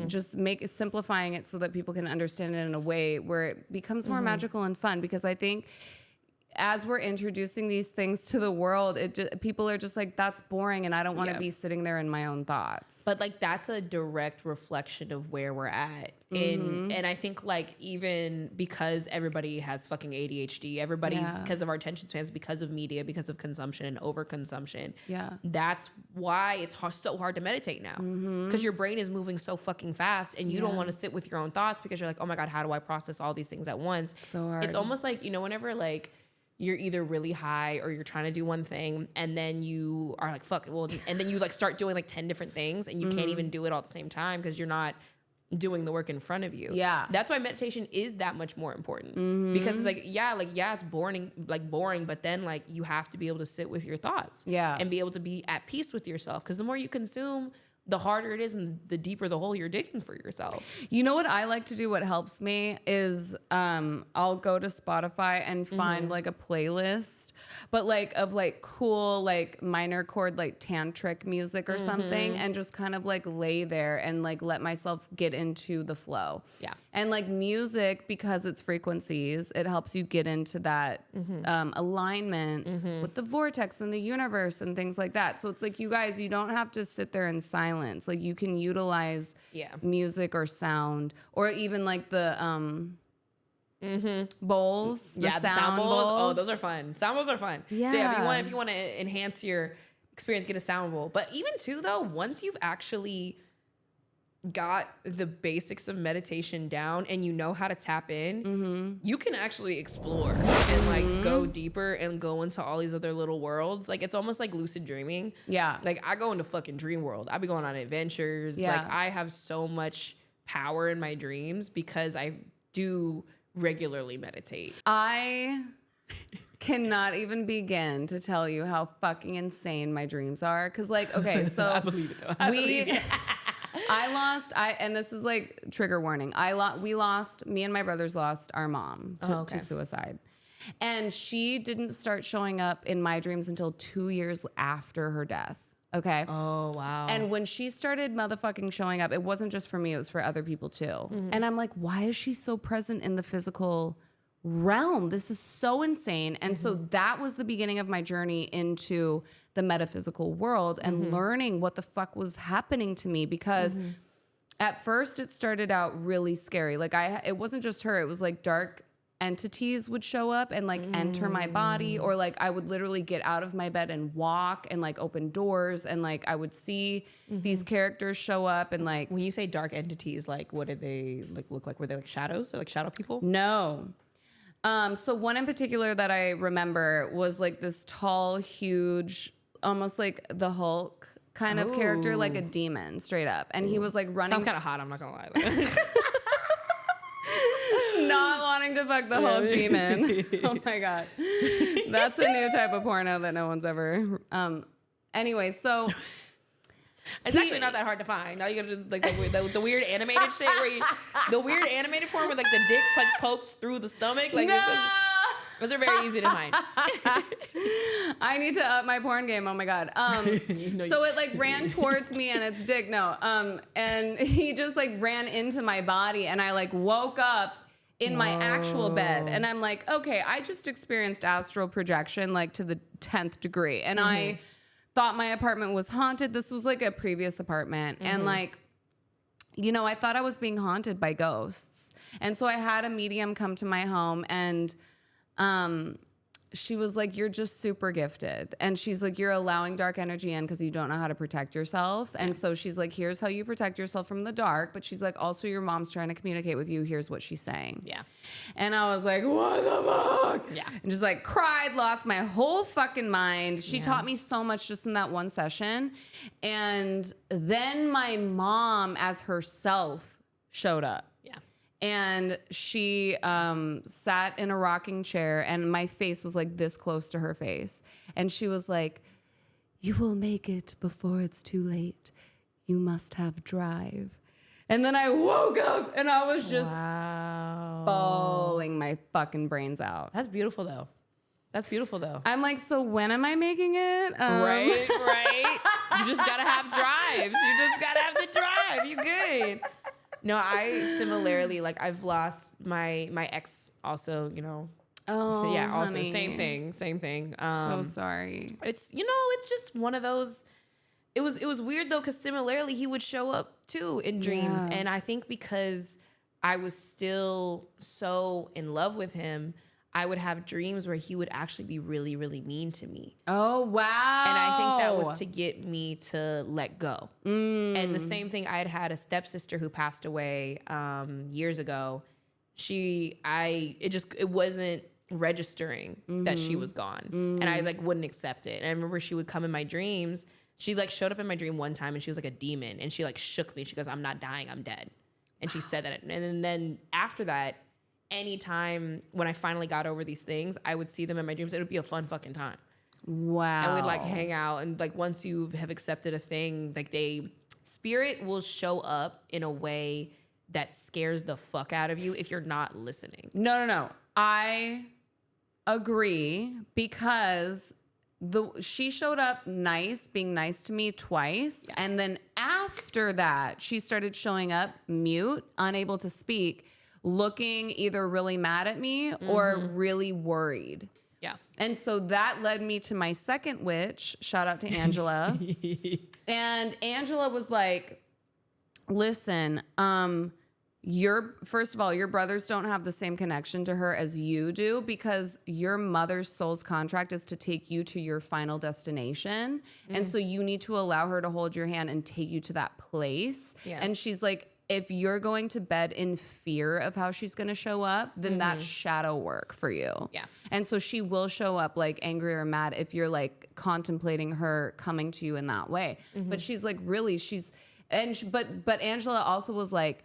just simplifying it so that people can understand it in a way where it becomes more magical and fun. Because I think as we're introducing these things to the world, people are just like, that's boring, and I don't want to be sitting there in my own thoughts. But like that's a direct reflection of where we're at. And I think like even because everybody has fucking ADHD, everybody's because of our attention spans, because of media, because of consumption and overconsumption. Yeah. That's why it's so hard to meditate now. Because your brain is moving so fucking fast, and you don't want to sit with your own thoughts because you're like, oh my God, how do I process all these things at once? So hard. It's almost like, you know, whenever like you're either really high or you're trying to do one thing, and then you are like, fuck it. Well, and then you like start doing like 10 different things, and you can't even do it all at the same time because you're not doing the work in front of you. Yeah. That's why meditation is that much more important, because it's like, it's boring, but then like you have to be able to sit with your thoughts and be able to be at peace with yourself. Because the more you consume, the harder it is and the deeper the hole you're digging for yourself. You know what I like to do, what helps me is I'll go to Spotify and find like a playlist, but like of like cool, like minor chord, like tantric music or something, and just kind of like lay there and like let myself get into the flow. Yeah. And like music, because it's frequencies, it helps you get into that alignment with the vortex and the universe and things like that. So it's like, you guys, you don't have to sit there in silence. Like you can utilize music or sound, or even like the bowls. The sound bowls. Oh, those are fun. Sound bowls are fun. Yeah. So if you want to enhance your experience, get a sound bowl. But even too though, once you've actually got the basics of meditation down and you know how to tap in, you can actually explore and like go deeper and go into all these other little worlds. Like it's almost like lucid dreaming. Yeah. Like I go into fucking dream world. I be going on adventures. Yeah. Like I have so much power in my dreams because I do regularly meditate. I cannot even begin to tell you how fucking insane my dreams are. Cause like, okay, so I believe it though. I believe it. And this is like trigger warning. Me and my brothers lost our mom to suicide. And she didn't start showing up in my dreams until 2 years after her death. Okay. Oh, wow. And when she started motherfucking showing up, it wasn't just for me, it was for other people too. Mm-hmm. And I'm like, why is she so present in the physical realm? This is so insane. And so that was the beginning of my journey into the metaphysical world and learning what the fuck was happening to me, because at first it started out really scary. Like it wasn't just her, it was like dark entities would show up and like enter my body, or like I would literally get out of my bed and walk and like open doors, and like I would see these characters show up. And like, when you say dark entities, like what did they like look like? Were they like shadows or like shadow people? no. So one in particular that I remember was like this tall, huge, almost like the Hulk kind of character, like a demon straight up. And he was like running. Sounds kind of hot, I'm not gonna lie. Not wanting to fuck the Hulk demon. Oh my God. That's a new type of porno that no one's ever. Anyway, so it's actually not that hard to find. Now you gotta just like the weird animated shit where the weird animated porn where like the dick like pokes through the stomach. Like those are very easy to find. I need to up my porn game. Oh my God. So it like ran towards me and its dick. No. And he just like ran into my body, and I like woke up in my actual bed. And I'm like, okay, I just experienced astral projection like to the 10th degree. And I thought my apartment was haunted. This was like a previous apartment. And like, you know, I thought I was being haunted by ghosts. And so I had a medium come to my home, and she was like, you're just super gifted. And she's like, you're allowing dark energy in because you don't know how to protect yourself. And so she's like, here's how you protect yourself from the dark. But she's like, also your mom's trying to communicate with you. Here's what she's saying. Yeah. And I was like, what the fuck? Yeah. And just like cried, lost my whole fucking mind. She taught me so much just in that one session. And then my mom as herself showed up. And she sat in a rocking chair, and my face was like this close to her face. And she was like, you will make it before it's too late. You must have drive. And then I woke up and I was just bawling my fucking brains out. That's beautiful though. That's beautiful though. I'm like, so when am I making it? Right. You just gotta have drives. You just gotta have the drive. You good. No, I similarly, like I've lost my ex also, you know. Oh, yeah, also honey. same thing. So sorry. It's, you know, it's just one of those, it was weird though, because similarly he would show up too in dreams. Yeah. And I think because I was still so in love with him, I would have dreams where he would actually be really, really mean to me. Oh, wow. And I think that was to get me to let go. And the same thing, I had a stepsister who passed away years ago. It wasn't registering that she was gone. And I like wouldn't accept it. And I remember she would come in my dreams. She like showed up in my dream one time and she was like a demon. And she like shook me. She goes, I'm not dying, I'm dead. And she said that. And then after that, anytime when I finally got over these things, I would see them in my dreams. It would be a fun fucking time. Wow. And we'd like hang out, and like once you have accepted a thing, like spirit will show up in a way that scares the fuck out of you if you're not listening. No. I agree, because she showed up being nice to me twice. Yeah. And then after that, she started showing up mute, unable to speak, looking either really mad at me or really worried. Yeah. And so that led me to my second witch. Shout out to Angela. And Angela was like, listen, first of all, your brothers don't have the same connection to her as you do, because your mother's soul's contract is to take you to your final destination. And so you need to allow her to hold your hand and take you to that place. Yeah. And she's like, if you're going to bed in fear of how she's going to show up, then that's shadow work for you. Yeah. And so she will show up like angry or mad if you're like contemplating her coming to you in that way. But she's like, really, but Angela also was like,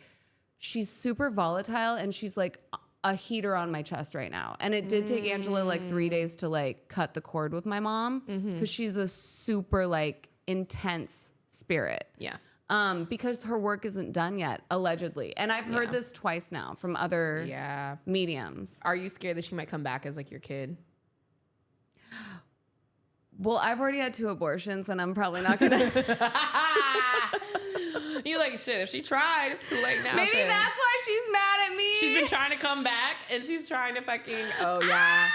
she's super volatile and she's like a heater on my chest right now. And it did take Angela like 3 days to like cut the cord with my mom, because she's a super like intense spirit. Yeah. Because her work isn't done yet, allegedly. And I've heard this twice now from other mediums. Are you scared that she might come back as like your kid? Well, I've already had 2 abortions, and I'm probably not gonna. You like, shit, if she tried, it's too late now. Maybe shit. that's why she's mad at me. She's been trying to come back, and she's trying to fucking, oh, yeah.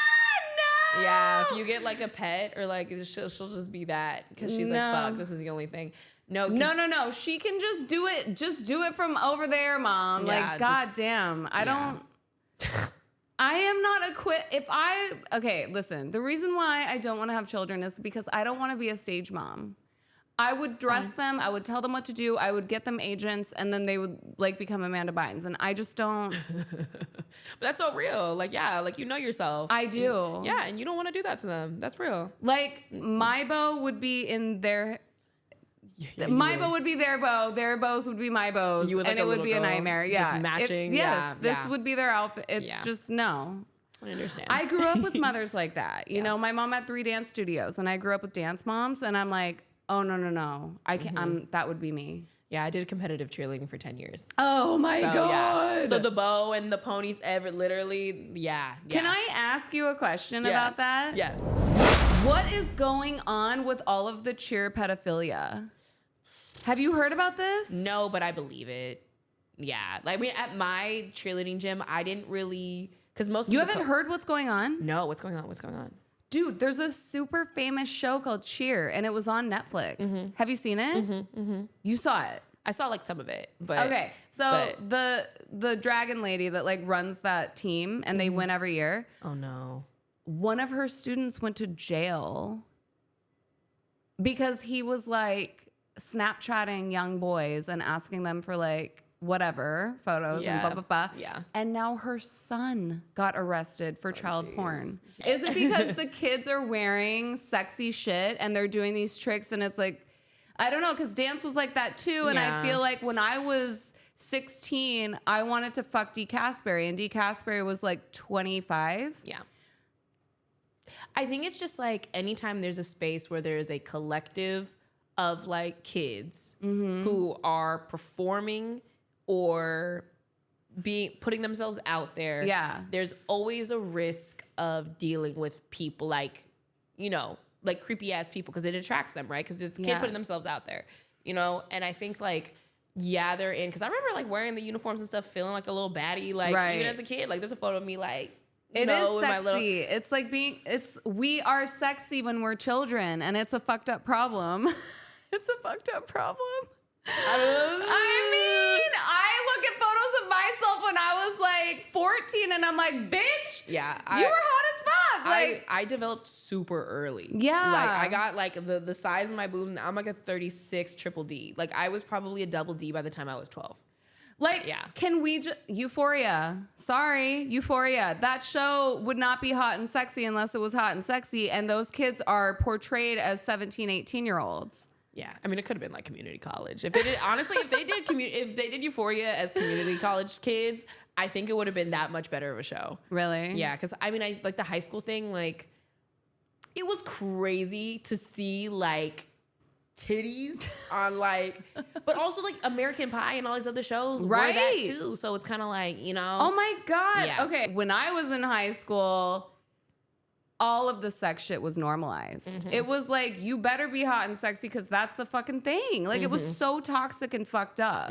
No. Yeah, if you get, like, a pet, or, like, she'll just be that. Because she's like, fuck, this is the only thing. No. She can just do it. Just do it from over there, Mom. Yeah, like, goddamn. I don't. I am not equipped. Okay, listen. The reason why I don't want to have children is because I don't want to be a stage mom. I would dress them. I would tell them what to do. I would get them agents, and then they would like become Amanda Bynes. And I just don't. But that's so real. Like, yeah, like you know yourself. I do. Yeah, and you don't want to do that to them. That's real. Like my bow would be in their. My bow would be their bow. Their bows would be my bows. You would, like, and it would be a nightmare. Yeah. Just matching. This would be their outfit. It's just no. I understand. I grew up with mothers like that. You know, my mom had 3 dance studios, and I grew up with dance moms, and I'm like, oh no. I can't. That would be me. Yeah, I did competitive cheerleading for 10 years. Oh my God. Yeah. So the bow and the ponies, literally, yeah. Can I ask you a question about that? Yeah. What is going on with all of the cheer pedophilia? Have you heard about this? No, but I believe it. Yeah. Like, I mean, at my cheerleading gym, I didn't really, because most of you haven't heard what's going on? No, what's going on? What's going on? Dude, there's a super famous show called Cheer, and it was on Netflix. Have you seen it? You saw it. I saw like some of it, but okay. So the dragon lady that like runs that team, and they win every year. Oh no. One of her students went to jail because he was like Snapchatting young boys and asking them for like whatever photos and blah blah blah. Yeah. And now her son got arrested for child porn. Is it because the kids are wearing sexy shit and they're doing these tricks, and it's like, I don't know, because dance was like that too. And I feel like when I was 16, I wanted to fuck Dee Casper, and Dee Casper was like 25. Yeah. I think it's just like anytime there's a space where there is a collective of like kids who are performing or putting themselves out there. Yeah. There's always a risk of dealing with people like, you know, like creepy ass people, because it attracts them, right? Because it's kids putting themselves out there, you know? And I think like, yeah, they're in, because I remember like wearing the uniforms and stuff, feeling like a little baddie, like even as a kid, like there's a photo of me like, it is sexy. It's like we are sexy when we're children, and it's a fucked up problem. It's a fucked up problem. I mean, I look at photos of myself when I was like 14, and I'm like, bitch, you were hot as fuck. Like, I developed super early. Yeah. Like I got like the size of my boobs, and I'm like a 36 triple D. Like I was probably a double D by the time I was 12. Like, can we Euphoria? Sorry, Euphoria. That show would not be hot and sexy unless it was hot and sexy, and those kids are portrayed as 17, 18-year-olds. Yeah, I mean, it could have been like community college. If they did, honestly, if they did Euphoria as community college kids, I think it would have been that much better of a show. Really? Yeah, because I mean, I like the high school thing. Like, it was crazy to see like titties on like, but also like American Pie and all these other shows were that too. So it's kind of like, you know. Oh my God. Yeah. Okay, when I was in high school, all of the sex shit was normalized. It was like, you better be hot and sexy because that's the fucking thing. Like, it was so toxic and fucked up.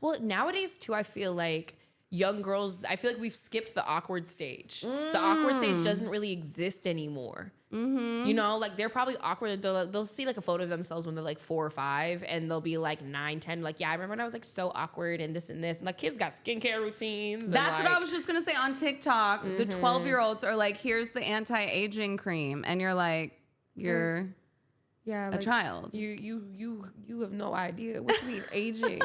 Well, nowadays too, I feel like young girls, I feel like we've skipped the awkward stage. The awkward stage doesn't really exist anymore. You know, like they're probably awkward. They'll see like a photo of themselves when they're like 4 or 5, and they'll be like 9, 10. Like, yeah, I remember when I was like so awkward and this and this. And like kids got skincare routines. That's what I was just gonna say on TikTok. The 12-year-olds are like, here's the anti-aging cream, and you're like, you're a child. You have no idea what you mean aging.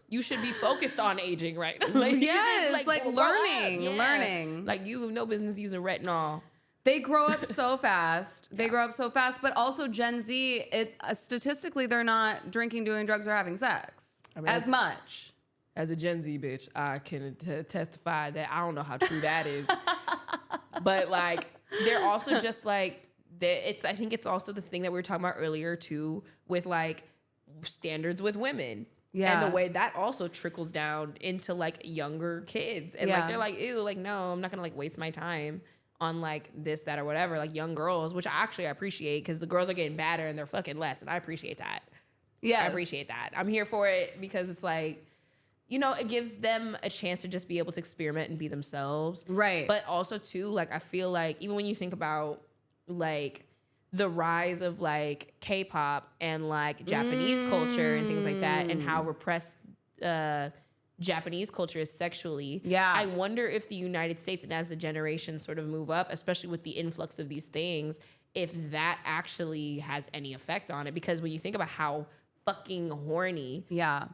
You should be focused on aging, right? Like, yes, like learning. Like you have no business using retinol. They grow up so fast. But also Gen Z, statistically, they're not drinking, doing drugs, or having sex as much. As a Gen Z bitch, I can testify that I don't know how true that is. But like, they're also just like, I think it's also the thing that we were talking about earlier too, with like standards with women. Yeah. And the way that also trickles down into like younger kids. And like, they're like, ew, like, no, I'm not gonna like waste my time on like this, that, or whatever, like young girls, which I appreciate because the girls are getting badder and they're fucking less. And I appreciate that. Yeah. I appreciate that. I'm here for it because it's like, you know, it gives them a chance to just be able to experiment and be themselves. Right. But also too, like, I feel like even when you think about like the rise of like K-pop and like Japanese culture and things like that and how repressed Japanese culture is sexually. Yeah. I wonder if the United States, and as the generations sort of move up, especially with the influx of these things, if that actually has any effect on it. Because when you think about how fucking horny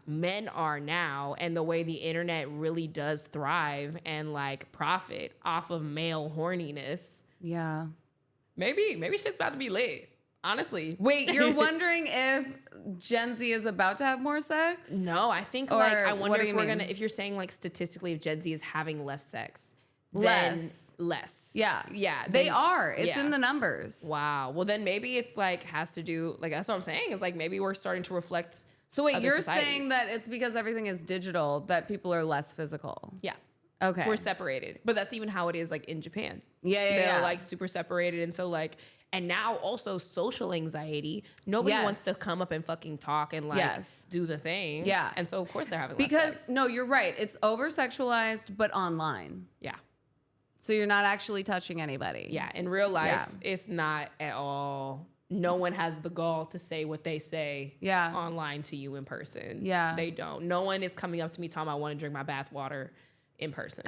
men are now and the way the internet really does thrive and like profit off of male horniness. Yeah. Maybe shit's about to be lit. Honestly. Wait, you're wondering if Gen Z is about to have more sex? No, I think like I wonder if we're gonna, if you're saying like statistically if Gen Z is having less sex. Less. Yeah. Yeah. They are. It's in the numbers. Wow. Well, then maybe it's like has to do, like, that's what I'm saying. It's like maybe we're starting to reflect. So wait, you're saying that it's because everything is digital that people are less physical? Yeah. Okay. We're separated. But that's even how it is like in Japan. Yeah. They're like super separated. And so like, and now also social anxiety. Nobody wants to come up and fucking talk and like do the thing. Yeah. And so of course they're having less sex. No, you're right. It's over sexualized, but online. Yeah. So you're not actually touching anybody. Yeah. In real life, it's not at all. No one has the gall to say what they say online to you in person. Yeah. They don't. No one is coming up to me telling me I want to drink my bath water in person.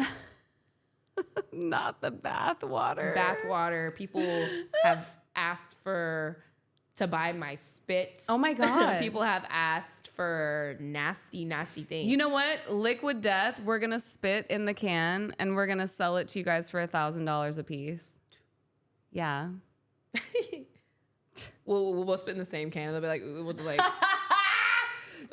Not the bath water. Bath water. People have asked to buy my spit. Oh my God. People have asked for nasty, nasty things. You know what? Liquid Death, we're going to spit in the can and we're going to sell it to you guys for $1,000 a piece. Yeah. We'll both spit in the same can. They'll be like, we'll do like...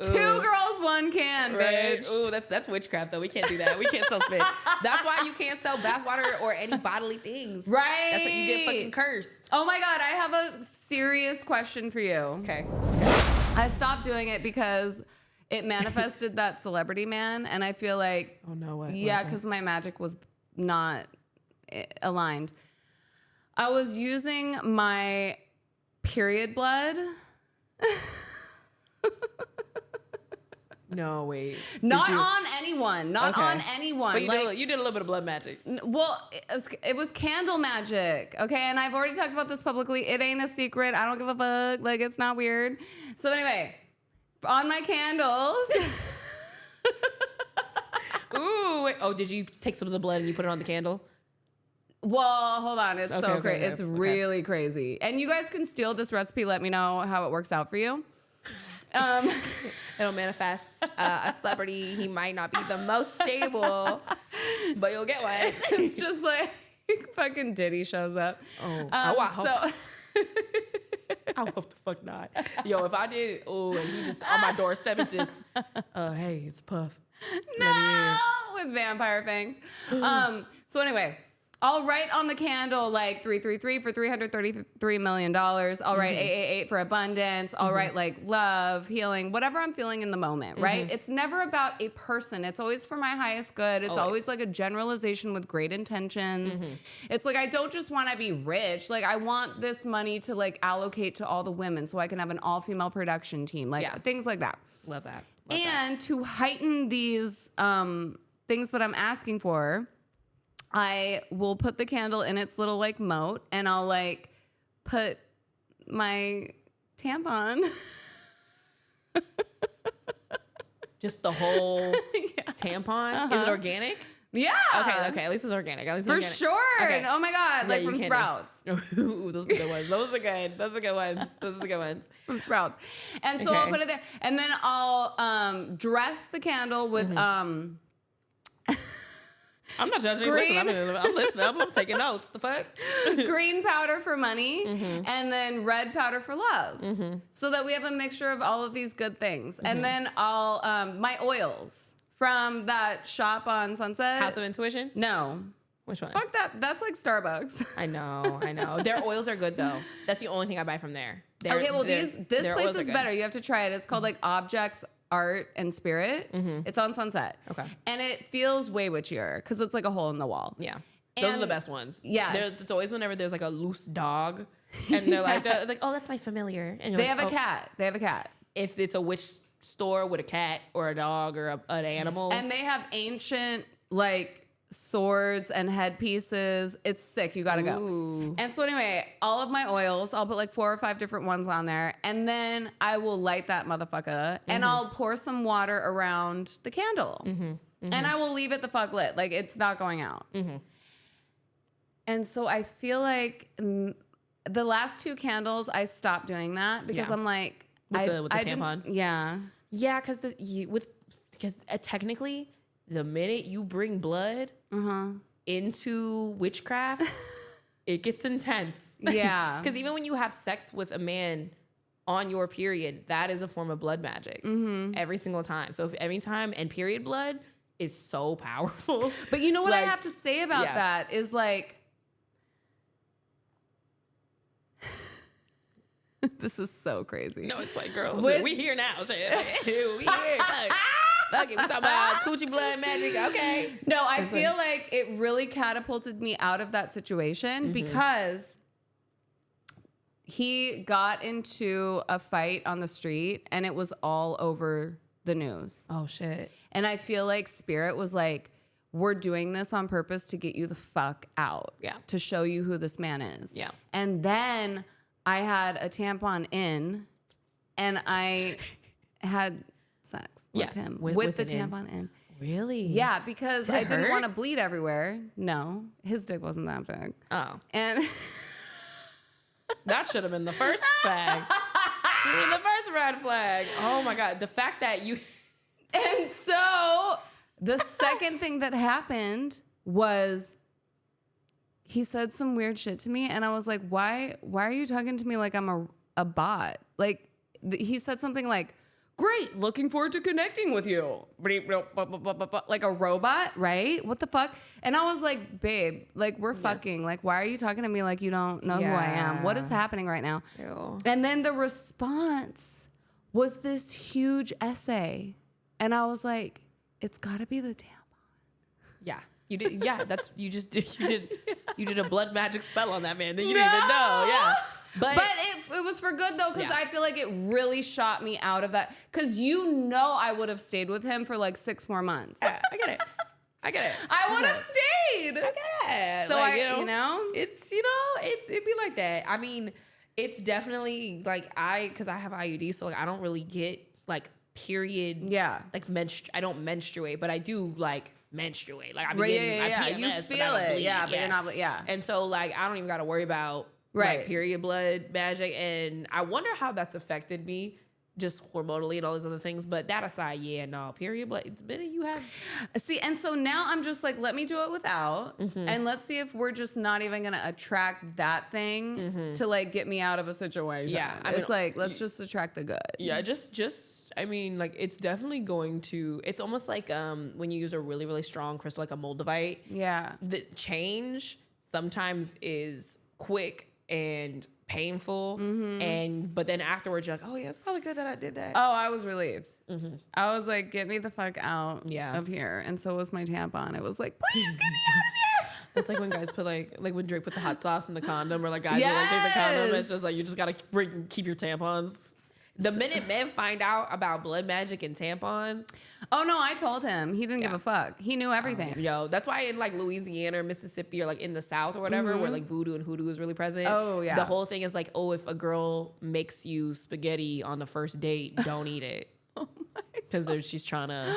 Two girls, one can, right? bitch. Ooh, that's witchcraft, though. We can't do that. We can't sell spit. That's why you can't sell bathwater or any bodily things. Right. That's how you get fucking cursed. Oh my God, I have a serious question for you. Okay. I stopped doing it because it manifested that celebrity man, and I feel like... Oh, no way. Yeah, because my magic was not aligned. I was using my period blood... No, wait. Not on anyone. Not on anyone. But you did a little bit of blood magic. Well, it was candle magic, okay? And I've already talked about this publicly. It ain't a secret. I don't give a fuck. Like, it's not weird. So anyway, on my candles... Ooh, wait. Oh, did you take some of the blood and you put it on the candle? Well, hold on. It's so crazy. It's really crazy. And you guys can steal this recipe. Let me know how it works out for you. It'll manifest a celebrity. He might not be the most stable, but you'll get one. It's just like fucking Diddy shows up. I hope the fuck not. Yo, if I did, and he just on my doorstep is just, hey, it's Puff. No, with vampire fangs. So anyway. I'll write on the candle like 333 for $333 million. I'll write 888 for abundance. I'll write like love, healing, whatever I'm feeling in the moment, right? It's never about a person. It's always for my highest good. It's always like a generalization with great intentions. It's like I don't just want to be rich. Like I want this money to like allocate to all the women so I can have an all-female production team. Like things like that. Love that. And to heighten these things that I'm asking for, I will put the candle in its little like moat and I'll like put my tampon. Just the whole tampon? Is it organic? Yeah. Okay. At least it's organic. For sure. Okay. Oh my God. Like from Sprouts. Ooh, those are the good ones. Those are good. Those are the good ones. From Sprouts. And so I'll put it there. And then I'll dress the candle with I'm not judging. Listen, I'm listening. I'm taking notes. The fuck? Green powder for money and then red powder for love. So that we have a mixture of all of these good things. And then I'll, my oils from that shop on Sunset. House of Intuition? No. Which one? Fuck that. That's like Starbucks. I know. Their oils are good though. That's the only thing I buy from there. This place is better. You have to try it. It's called like Objects, Art, and Spirit. It's on Sunset. Okay. And it feels way witchier because it's like a hole in the wall. Yeah. Those are the best ones. Yes. It's always whenever there's like a loose dog and they're like, oh, that's my familiar. And They like, have a cat. They have a cat. If it's a witch store with a cat or a dog or an animal. And they have ancient like swords and headpieces. It's sick. You gotta go. And so anyway, all of my oils, I'll put like 4 or 5 different ones on there. And then I will light that motherfucker and I'll pour some water around the candle. And I will leave it the fuck lit. Like it's not going out. And so I feel like the last 2 candles, I stopped doing that because I'm like, with the tampon. Yeah. Yeah, because technically, the minute you bring blood into witchcraft, it gets intense. Yeah. Because even when you have sex with a man on your period, that is a form of blood magic every single time. So if every time, and period blood is so powerful. But you know what I have to say about that is like, this is so crazy. No, it's like, girl, we here now. Shit. We here. Fuck it. We talking about coochie blood magic. Okay. No, I feel like it really catapulted me out of that situation because he got into a fight on the street and it was all over the news. Oh, shit. And I feel like Spirit was like, we're doing this on purpose to get you the fuck out. Yeah. To show you who this man is. Yeah. And then I had a tampon in and I had sex with him with the tampon in. Really? Yeah, because I didn't want to bleed everywhere. No, his dick wasn't that big. Oh. And that should have been the first flag. Should have been the first red flag. Oh my God. The fact that you... And so the second thing that happened was he said some weird shit to me and I was like, why are you talking to me like I'm a bot? Like he said something like, great, looking forward to connecting with you. Like a robot, right? What the fuck? And I was like, babe, like we're fucking. Like, why are you talking to me like you don't know who I am? What is happening right now? Ew. And then the response was this huge essay. And I was like, it's gotta be the tampon. Yeah. You did, you did a blood magic spell on that man that you didn't even know, yeah. But it was for good though, because I feel like it really shot me out of that. Because I would have stayed with him for like 6 more months. I get it. I would have stayed. I get it. So like, it'd be like that. I mean, it's definitely like because I have IUD, so like I don't really get like period. Yeah. Like I don't menstruate, but I do like menstruate. Like I'm right, getting my PMS, you feel it, bleed. but you're not, And so like I don't even got to worry about like period blood magic, and I wonder how that's affected me just hormonally and all these other things. But that aside, period blood. It's been you have. See, and so now I'm just like, let me do it without, and let's see if we're just not even gonna attract that thing to like get me out of a situation. Yeah, it's like let's just attract the good. Yeah, just I mean, like it's definitely going to. It's almost like when you use a really really strong crystal like a moldavite. Yeah, the change sometimes is quick and painful, but then afterwards you're like, oh yeah, it's probably good that I did that. Oh, I was relieved. I was like, get me the fuck out of here. And so was my tampon. It was like, please get me out of here. It's like when guys put like when Drake put the hot sauce in the condom, or like guys will like take the condom. It's just like you just gotta keep your tampons. The minute men find out about blood magic and tampons. Oh no, I told him. He didn't give a fuck. He knew everything. That's why in like Louisiana or Mississippi or like in the South or whatever, where like voodoo and hoodoo is really present. Oh yeah. The whole thing is like, oh, if a girl makes you spaghetti on the first date, don't eat it. Because she's trying to,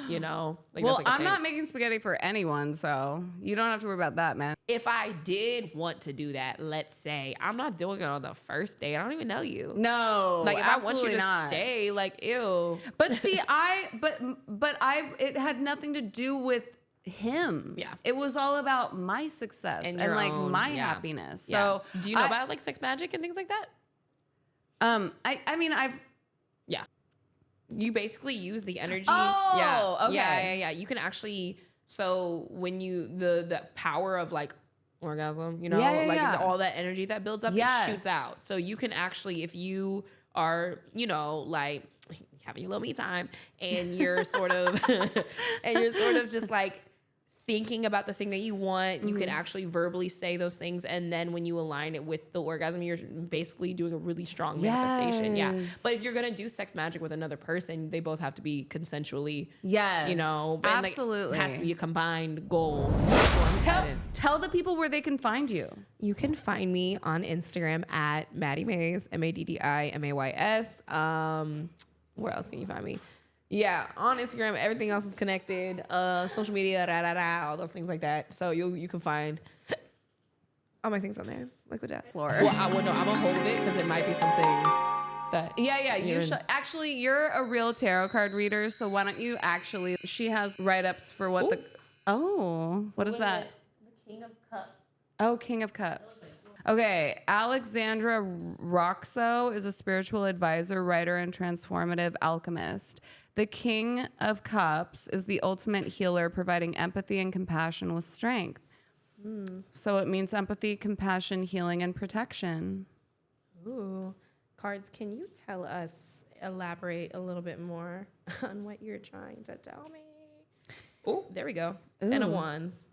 like. Well, I'm not making spaghetti for anyone, so you don't have to worry about that, man. If I did want to do that, let's say, I'm not doing it on the first date. I don't even know you. No, like if I want you to stay, like ew. But see, it had nothing to do with him. Yeah, it was all about my success and like my happiness. Yeah. So, do you know about like sex magic and things like that? I mean, you basically use the energy. Oh, okay. Yeah. You can actually, so when you, the power of like orgasm, all that energy that builds up, it shoots out. So you can actually, if you are, like having a little me time and you're sort of, just like thinking about the thing that you want. You can actually verbally say those things, and then when you align it with the orgasm, you're basically doing a really strong manifestation. Yeah. But if you're gonna do sex magic with another person, they both have to be consensually. Yes. You know, and absolutely. it has to be a combined goal. Tell the people where they can find you. You can find me on Instagram at Maddi Mays, MADDIMAYS. Where else can you find me? Yeah, on Instagram, everything else is connected. Social media, all those things like that. So you can find all my things on there, like with that. Floor. Well, I'm gonna hold it because it might be something that. Yeah. You should actually. You're a real tarot card reader, so why don't you actually? She has write-ups for what what is that? The King of Cups. Oh, King of Cups. Okay, Alexandra Roxo is a spiritual advisor, writer, and transformative alchemist. The King of Cups is the ultimate healer, providing empathy and compassion with strength. So it means empathy, compassion, healing, and protection. Ooh. Cards, can you elaborate a little bit more on what you're trying to tell me? Oh, there we go. Ooh. 10 of Wands.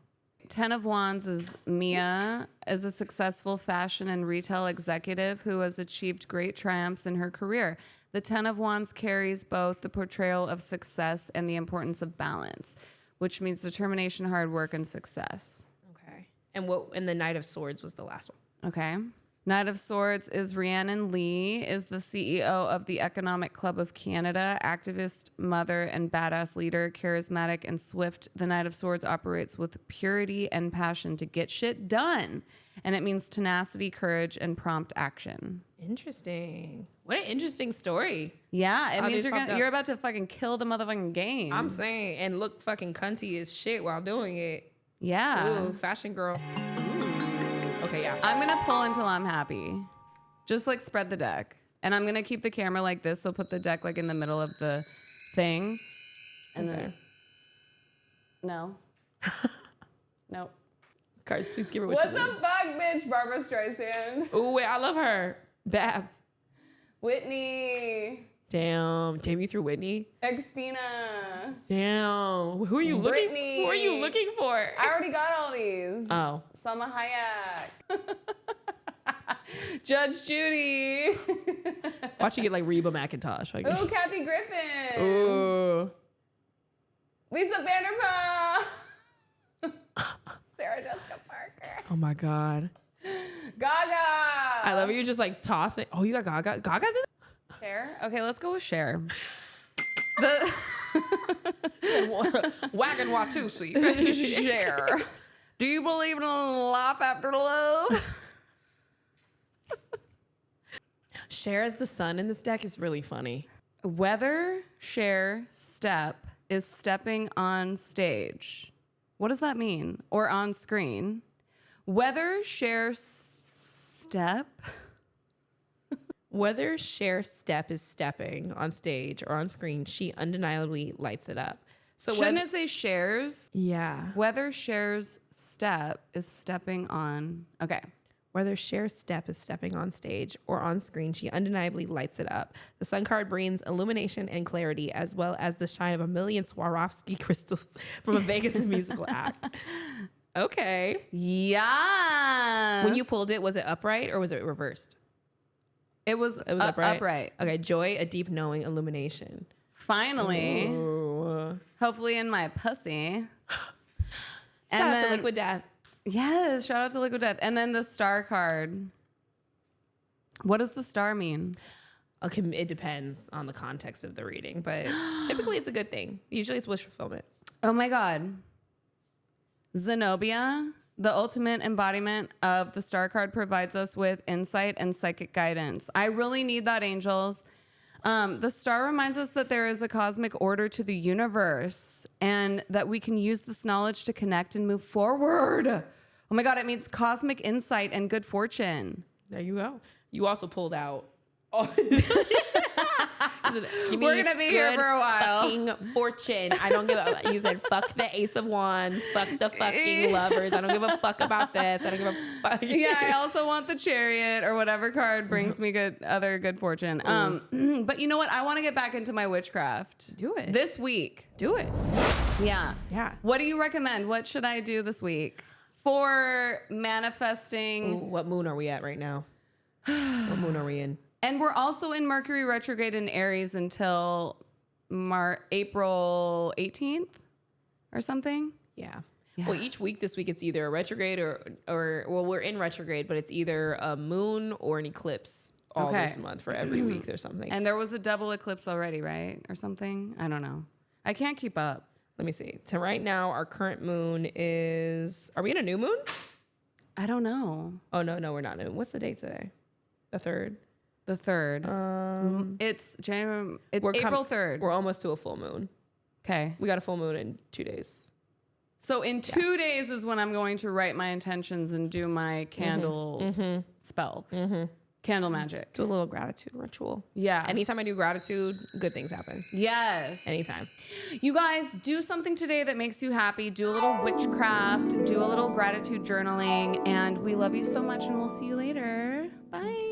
10 of Wands is Mia, is a successful fashion and retail executive who has achieved great triumphs in her career. The 10 of Wands carries both the portrayal of success and the importance of balance, which means determination, hard work, and success. Okay. And the Knight of Swords was the last one. Okay. Knight of Swords is Rhiannon Lee, is the CEO of the Economic Club of Canada, activist, mother, and badass leader, charismatic and swift. The Knight of Swords operates with purity and passion to get shit done. And it means tenacity, courage, and prompt action. Interesting. What an interesting story. Yeah, it means you're about to fucking kill the motherfucking game. I'm saying, and look fucking cunty as shit while doing it. Yeah. Ooh, fashion girl. Ooh. Okay, yeah. I'm going to pull until I'm happy. Just like spread the deck. And I'm going to keep the camera like this. So put the deck like in the middle of the thing. And then. No. Nope. Cards, please give her what What she the fuck, bitch? Barbara Streisand. Ooh, wait, I love her. Babs. Whitney. Damn, you threw Whitney. Xtina. Damn, who are you Brittany. looking? Who are you looking for? I already got all these. Oh, Salma Hayek. Judge Judy. watch you get like Reba McIntosh. Like, Ooh, Kathy Griffin. ooh, Lisa Vanderpump. Sarah Jessica Parker. oh my God. Gaga. I love you just like tossing. Oh, you got Gaga. Gaga's in. Cher. Okay, let's go with Cher. Wagon Watusi. Cher. Do you believe in life after love? Cher as the sun in this deck is really funny. Whether Cher step is stepping on stage. What does that mean? Or on screen. Whether Cher step. Whether Cher step is stepping on stage or on screen, she undeniably lights it up. So Shouldn't it say Cher's? Yeah. Whether Cher's step is stepping on. Okay. Whether Cher's step is stepping on stage or on screen, she undeniably lights it up. The sun card brings illumination and clarity, as well as the shine of a million Swarovski crystals from a Vegas musical act. Okay. Yes. When you pulled it, was it upright or was it reversed? It was upright. Okay. Joy, a deep knowing, illumination. Finally. Ooh. Hopefully in my pussy. Shout out to Liquid Death. Yes, shout out to Liquid Death. And then the star card. What does the star mean? Okay, it depends on the context of the reading, but typically it's a good thing. Usually it's wish fulfillment. Oh my God. Zenobia, the ultimate embodiment of the star card, provides us with insight and psychic guidance. I really need that, angels. The star reminds us that there is a cosmic order to the universe and that we can use this knowledge to connect and move forward. Oh my God, it means cosmic insight and good fortune. There you go. You also pulled out. We're gonna be here for a while. Fucking fortune. I don't give a. You said fuck the Ace of Wands. Fuck the fucking lovers. I don't give a fuck about this. I don't give a fuck. Yeah, I also want the Chariot or whatever card brings me other good fortune. But you know what? I want to get back into my witchcraft. Do it. This week. Do it. Yeah. Yeah. What do you recommend? What should I do this week for manifesting? Ooh, what moon are we at right now? What moon are we in? And we're also in Mercury retrograde in Aries until April 18th or something. Yeah. Well, each week this week it's either a retrograde or well, we're in retrograde, but it's either a moon or an eclipse all this month for every week or something. And there was a double eclipse already, right? Or something? I don't know. I can't keep up. Let me see. So right now our current moon is, are we in a new moon? I don't know. Oh, no, we're not new. What's the date today? The 3rd? The 3rd. It's January. It's April 3rd. We're almost to a full moon. Okay. We got a full moon in 2 days. So in 2 days is when I'm going to write my intentions and do my candle spell. Candle magic. Do a little gratitude ritual. Yeah. Anytime I do gratitude, good things happen. Yes. Anytime. You guys, do something today that makes you happy. Do a little witchcraft. Do a little gratitude journaling. And we love you so much, and we'll see you later. Bye.